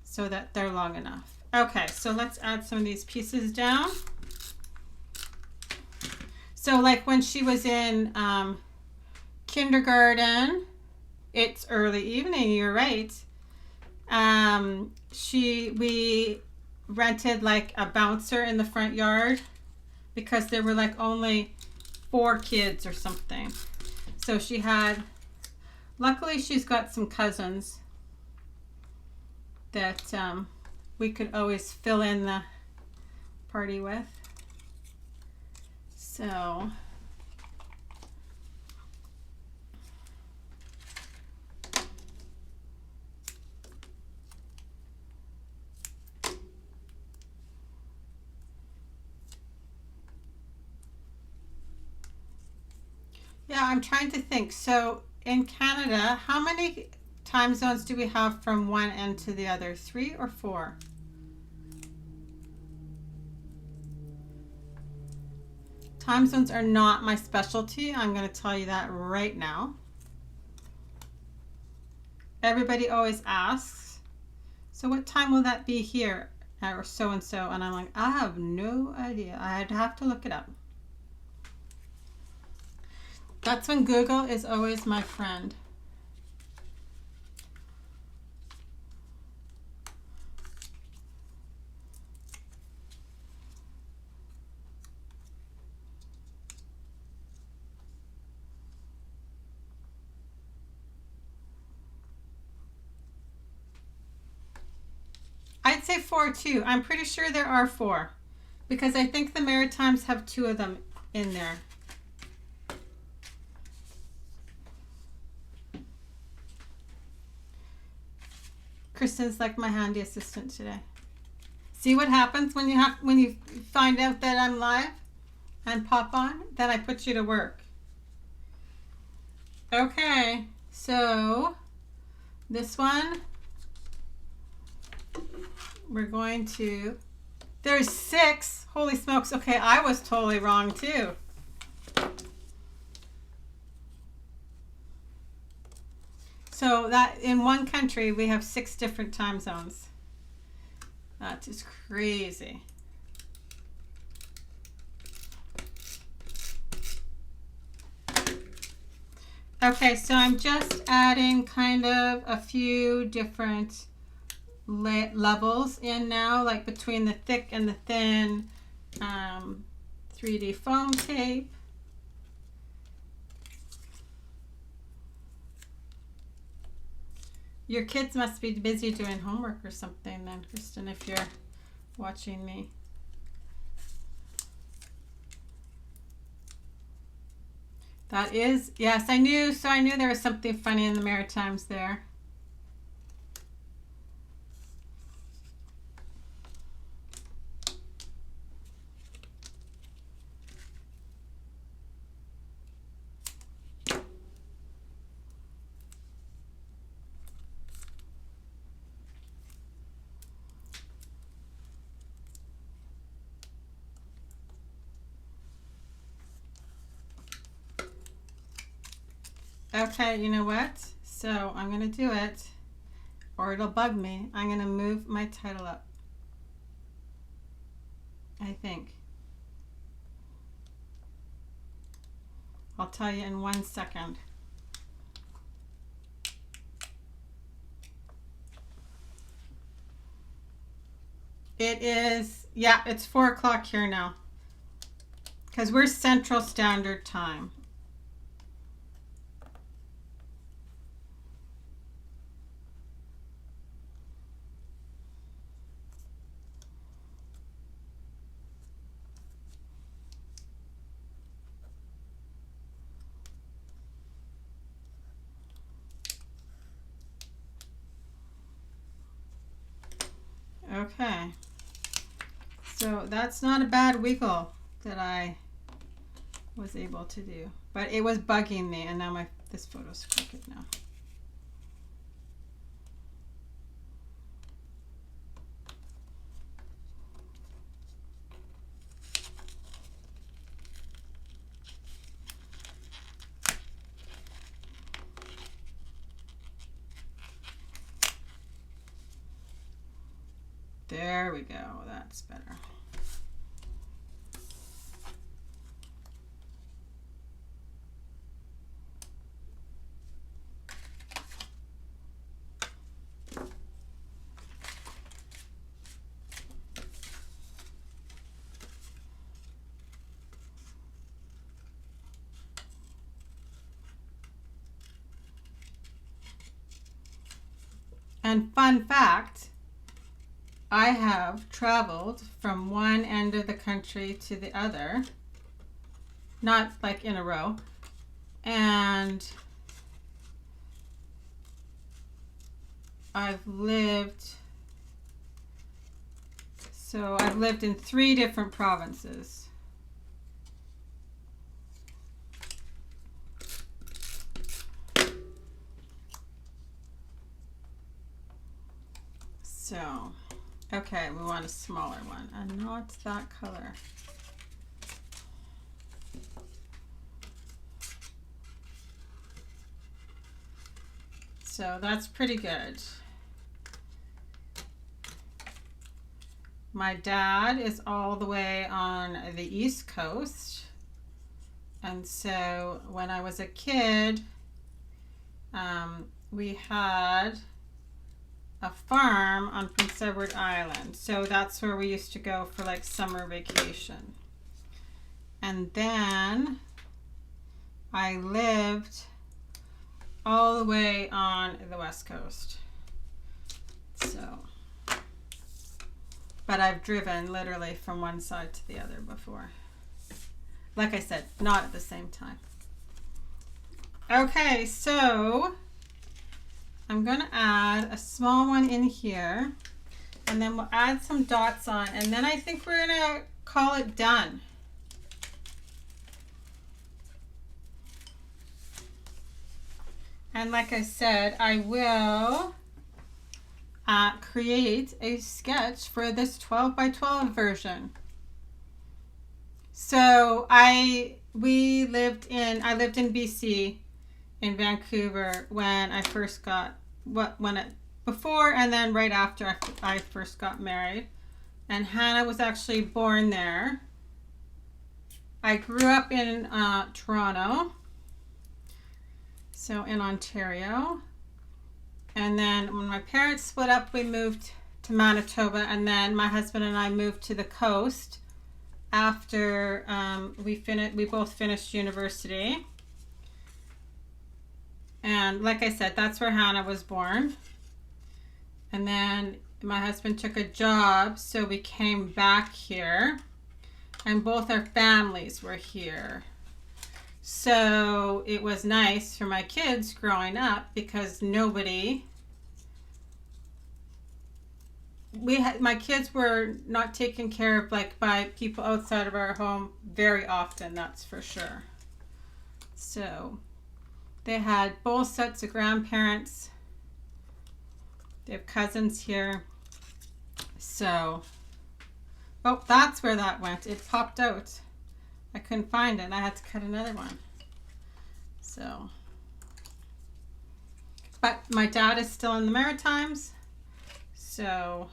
so that they're long enough. Okay, so let's add some of these pieces down. So like when she was in kindergarten, it's early evening, you're right. We rented like a bouncer in the front yard because there were like only 4 kids or something. So she had, luckily she's got some cousins that we could always fill in the party with. So yeah, I'm trying to think. So in Canada, how many time zones do we have from one end to the other? 3 or 4? Time zones are not my specialty. I'm going to tell you that right now. Everybody always asks, so what time will that be here? Or so and so. And I'm like, I have no idea. I'd have to look it up. That's when Google is always my friend. I'd say 4 too. I'm pretty sure there are 4 because I think the Maritimes have 2 of them in there. Kristen's like my handy assistant today. See what happens when you find out that I'm live and pop on? Then I put you to work. Okay, so this one we're going to, there's 6. Holy smokes. Okay, I was totally wrong too. So that in one country we have 6 different time zones. That is crazy. Okay, so I'm just adding kind of a few different levels in now, like between the thick and the thin 3D foam tape. Your kids must be busy doing homework or something then, Kristen, if you're watching me. That is, yes, I knew there was something funny in the Maritimes there. Okay, you know what? So I'm going to do it, or it'll bug me. I'm going to move my title up, I think. I'll tell you in 1 second. It is, yeah, it's 4 o'clock here now, because we're Central Standard Time. Okay, so that's not a bad wiggle that I was able to do, but it was bugging me, and now this photo's crooked now. There we go, that's better. And fun fact, I have traveled from one end of the country to the other, not like in a row, and I've lived in 3 different provinces. So, okay, we want a smaller one and not that color. So that's pretty good. My dad is all the way on the East Coast. And so when I was a kid, we had a farm on Prince Edward Island. So that's where we used to go for like summer vacation. And then I lived all the way on the West Coast. So, but I've driven literally from one side to the other before. Like I said, not at the same time. Okay, so I'm going to add a small one in here, and then we'll add some dots on, and then I think we're going to call it done. And like I said, I will create a sketch for this 12 by 12 version. So I lived in BC, in Vancouver, when I first got before and then right after I first got married, and Hannah was actually born there. I grew up in Toronto, so in Ontario, and then when my parents split up, we moved to Manitoba, and then my husband and I moved to the coast after we both finished university. And like I said, that's where Hannah was born. And then my husband took a job, so we came back here, and both our families were here. So it was nice for my kids growing up because my kids were not taken care of like by people outside of our home very often, that's for sure. So they had both sets of grandparents. They have cousins here. So, oh, that's where that went. It popped out. I couldn't find it. I had to cut another one. So, but my dad is still in the Maritimes. So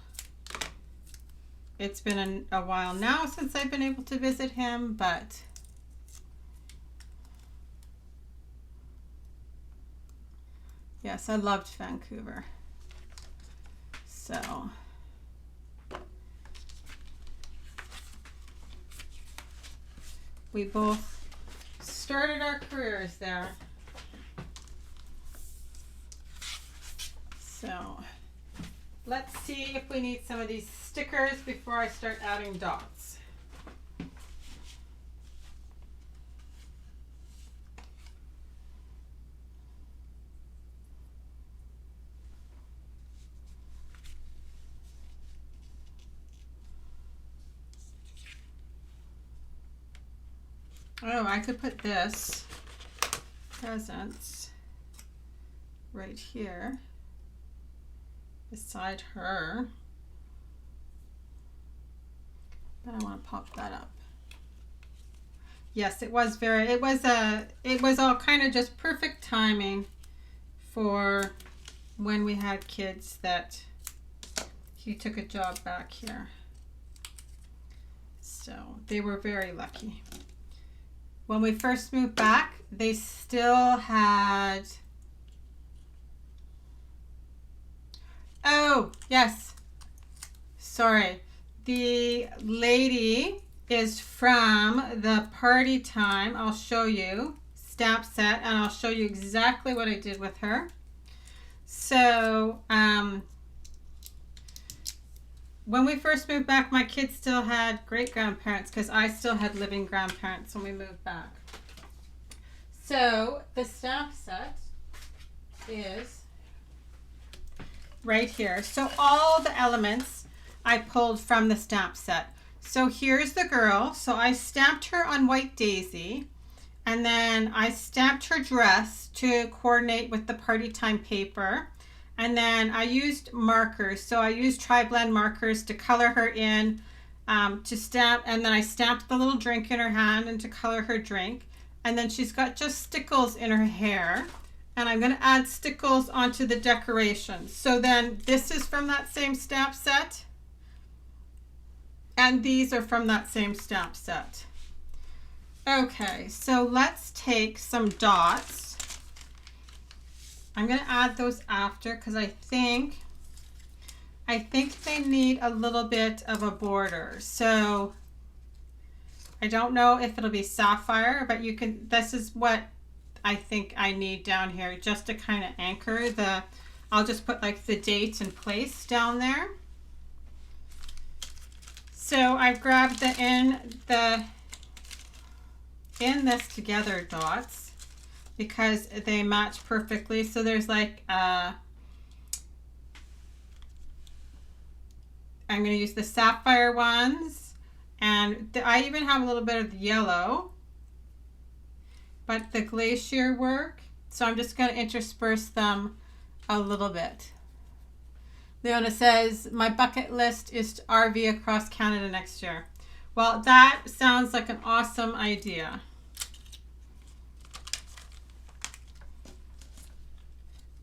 it's been a while now since I've been able to visit him, but yes, I loved Vancouver. So we both started our careers there. So let's see if we need some of these stickers before I start adding dots. Oh, I could put this presents right here beside her, but I want to pop that up. Yes, it was all kind of just perfect timing for when we had kids that he took a job back here. So they were very lucky. When we first moved back, they still had, oh, yes, sorry. The lady is from the Party Time. I'll show you, stamp set, and I'll show you exactly what I did with her. So, when we first moved back, my kids still had great-grandparents because I still had living grandparents when we moved back. So the stamp set is right here. So all the elements I pulled from the stamp set. So here's the girl. So I stamped her on white daisy, and then I stamped her dress to coordinate with the Party Time paper. And then I used markers. So I used Tri-Blend markers to color her in, to stamp. And then I stamped the little drink in her hand and to color her drink. And then she's got just stickles in her hair. And I'm going to add stickles onto the decorations. So then this is from that same stamp set. And these are from that same stamp set. Okay, so let's take some dots. I'm going to add those after because I think they need a little bit of a border. So I don't know if it'll be sapphire, but you can, this is what I think I need down here just to kind of anchor the, I'll just put like the date and place down there. So I've grabbed the in this together dots because they match perfectly. So there's like I'm going to use the sapphire ones, and I even have a little bit of the yellow, but the glacier work. So I'm just going to intersperse them a little bit. Leona says, my bucket list is to RV across Canada next year. Well, that sounds like an awesome idea.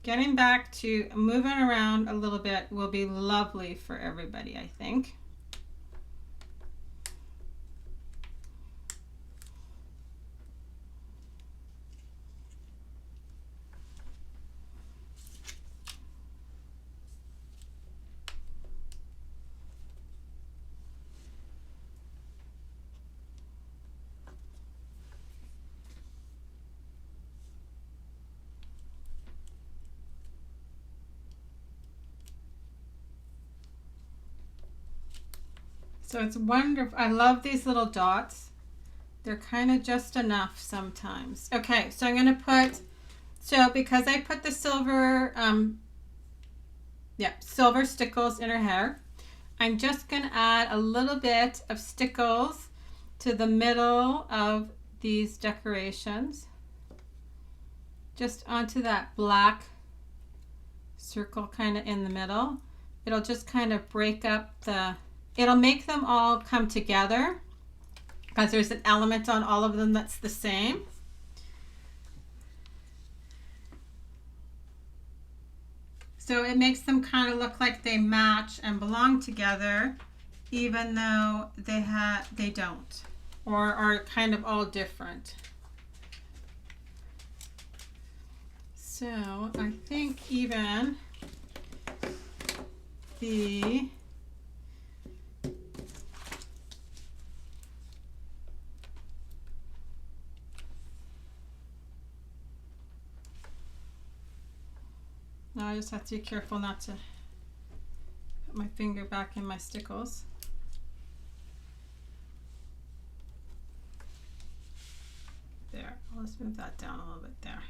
Getting back to moving around a little bit will be lovely for everybody, I think. So it's wonderful. I love these little dots. They're kind of just enough sometimes. Okay, so I'm going to put, so because I put the silver, silver stickles in her hair, I'm just going to add a little bit of stickles to the middle of these decorations. Just onto that black circle kind of in the middle. It'll just kind of break up the, it'll make them all come together because there's an element on all of them that's the same. So it makes them kind of look like they match and belong together, even though they don't, or are kind of all different. So I think even the now I just have to be careful not to put my finger back in my stickles. There, let's move that down a little bit there.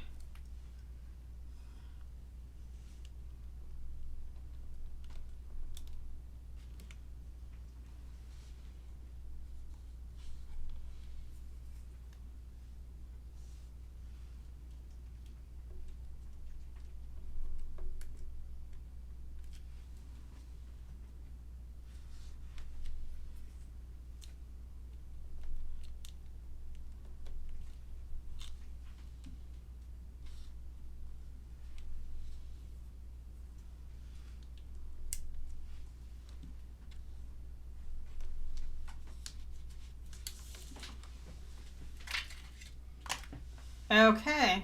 Okay,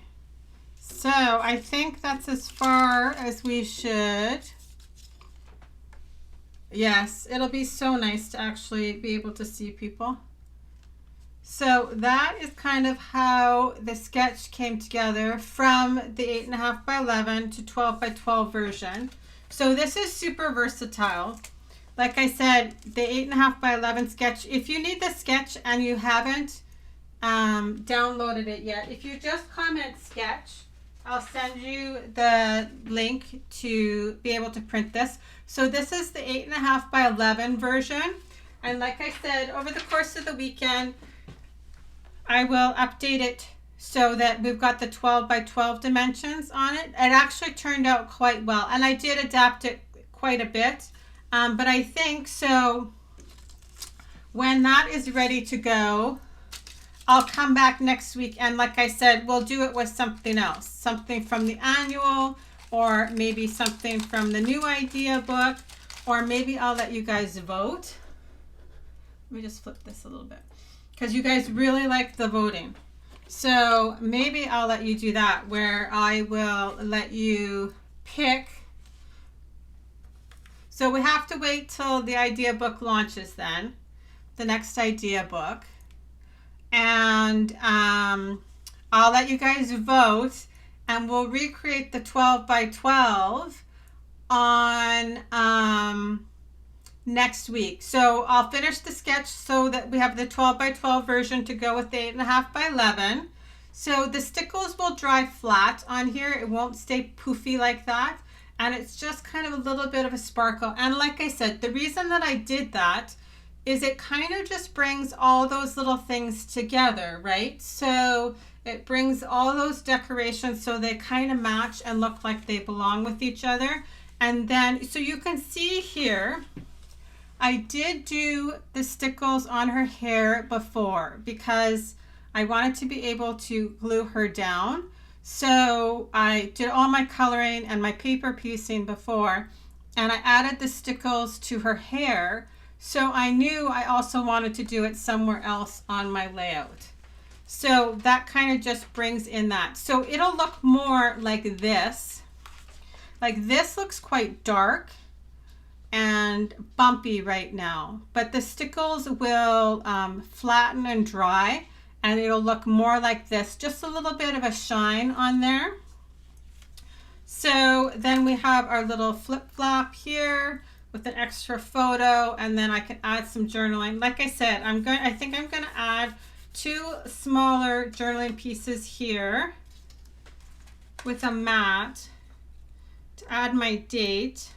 so I think that's as far as we should. Yes, it'll be so nice to actually be able to see people. So that is kind of how the sketch came together from the 8.5 by 11 to 12 by 12 version. So this is super versatile. Like I said, the 8.5 by 11 sketch, if you need the sketch and you haven't downloaded it yet, if you just comment sketch, I'll send you the link to be able to print this. So this is the 8.5 by 11 version, and like I said, over the course of the weekend I will update it so that we've got the 12 by 12 dimensions on it. It actually turned out quite well, and I did adapt it quite a bit, but I think so when that is ready to go, I'll come back next week, and like I said, we'll do it with something else, something from the annual, or maybe something from the new idea book, or maybe I'll let you guys vote. Let me just flip this a little bit, because you guys really like the voting. So maybe I'll let you do that, where I will let you pick. So we have to wait till the idea book launches then, the next idea book. And I'll let you guys vote, and we'll recreate the 12 by 12 on next week. So I'll finish the sketch so that we have the 12 by 12 version to go with the 8.5 by 11. So the stickles will dry flat on here. It won't stay poofy like that. And it's just kind of a little bit of a sparkle. And like I said, the reason that I did that is it kind of just brings all those little things together, right? So it brings all those decorations so they kind of match and look like they belong with each other. And then, so you can see here, I did do the stickles on her hair before because I wanted to be able to glue her down. So I did all my coloring and my paper piecing before, and I added the stickles to her hair. So I knew I also wanted to do it somewhere else on my layout. So that kind of just brings in that. So it'll look more like this. Like this looks quite dark and bumpy right now, but the stickles will flatten and dry, and it'll look more like this, just a little bit of a shine on there. So then we have our little flip flop here with an extra photo, and then I can add some journaling. Like I said, I think I'm going to add 2 smaller journaling pieces here with a mat to add my date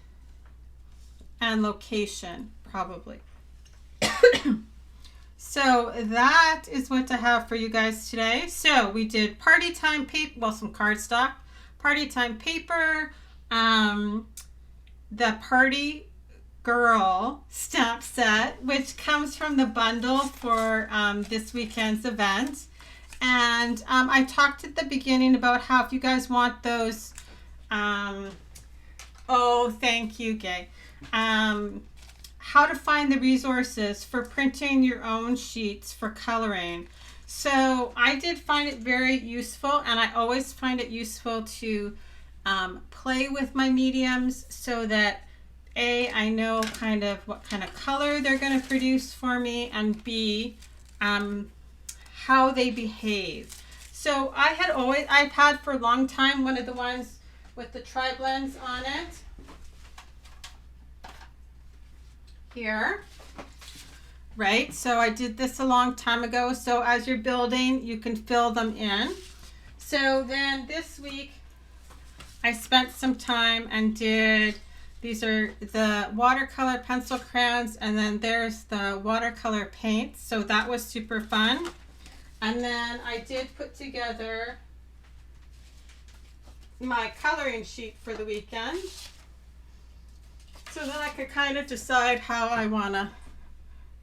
and location, probably. So that is what I have for you guys today. So we did party time paper, well, some cardstock, party time paper, the party girl stamp set, which comes from the bundle for this weekend's event. And I talked at the beginning about how if you guys want those, oh, thank you, Gay. How to find the resources for printing your own sheets for coloring. So I did find it very useful, and I always find it useful to play with my mediums so that A, I know kind of what kind of color they're going to produce for me, and B, how they behave. So I've had for a long time one of the ones with the tri-blends on it. Here, right? So I did this a long time ago. So as you're building, you can fill them in. So then this week, I spent some time and did, these are the watercolor pencil crayons, and then there's the watercolor paint. So that was super fun. And then I did put together my coloring sheet for the weekend, so then I could kind of decide how I want to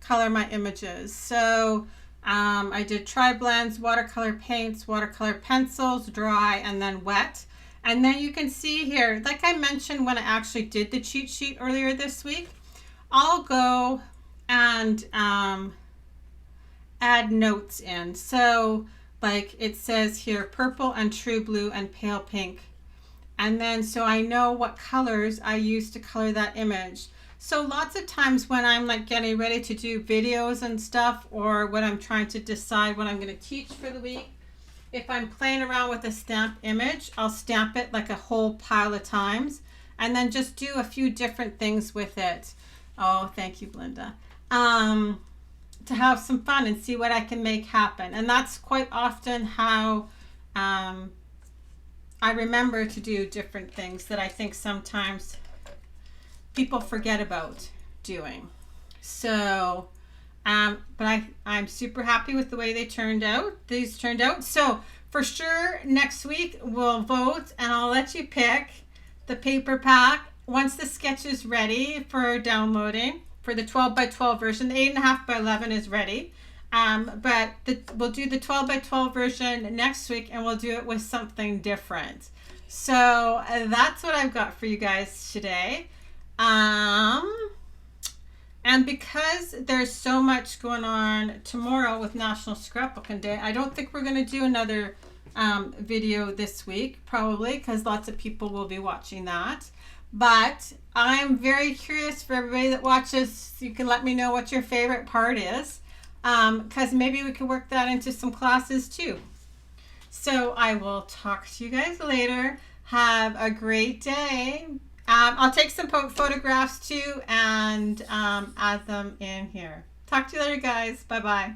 color my images. So I did tri-blends, watercolor paints, watercolor pencils, dry, and then wet. And then you can see here, like I mentioned when I actually did the cheat sheet earlier this week, I'll go and add notes in. So like it says here, purple and true blue and pale pink. And then so I know what colors I use to color that image. So lots of times when I'm like getting ready to do videos and stuff, or when I'm trying to decide what I'm going to teach for the week, if I'm playing around with a stamp image, I'll stamp it like a whole pile of times and then just do a few different things with it. Oh, thank you, Belinda. To have some fun and see what I can make happen. And that's quite often how I remember to do different things that I think sometimes people forget about doing. So, but I'm super happy with the way these turned out. So for sure next week we'll vote and I'll let you pick the paper pack once the sketch is ready for downloading for the 12 by 12 version. The 8.5 by 11 is ready. But we'll do the 12 by 12 version next week and we'll do it with something different. So that's what I've got for you guys today. And because there's so much going on tomorrow with National Scrapbooking Day, I don't think we're going to do another video this week, probably, because lots of people will be watching that. But I'm very curious for everybody that watches. You can let me know what your favorite part is, because maybe we can work that into some classes too. So I will talk to you guys later. Have a great day. I'll take some photographs too and add them in here. Talk to you later, guys. Bye-bye.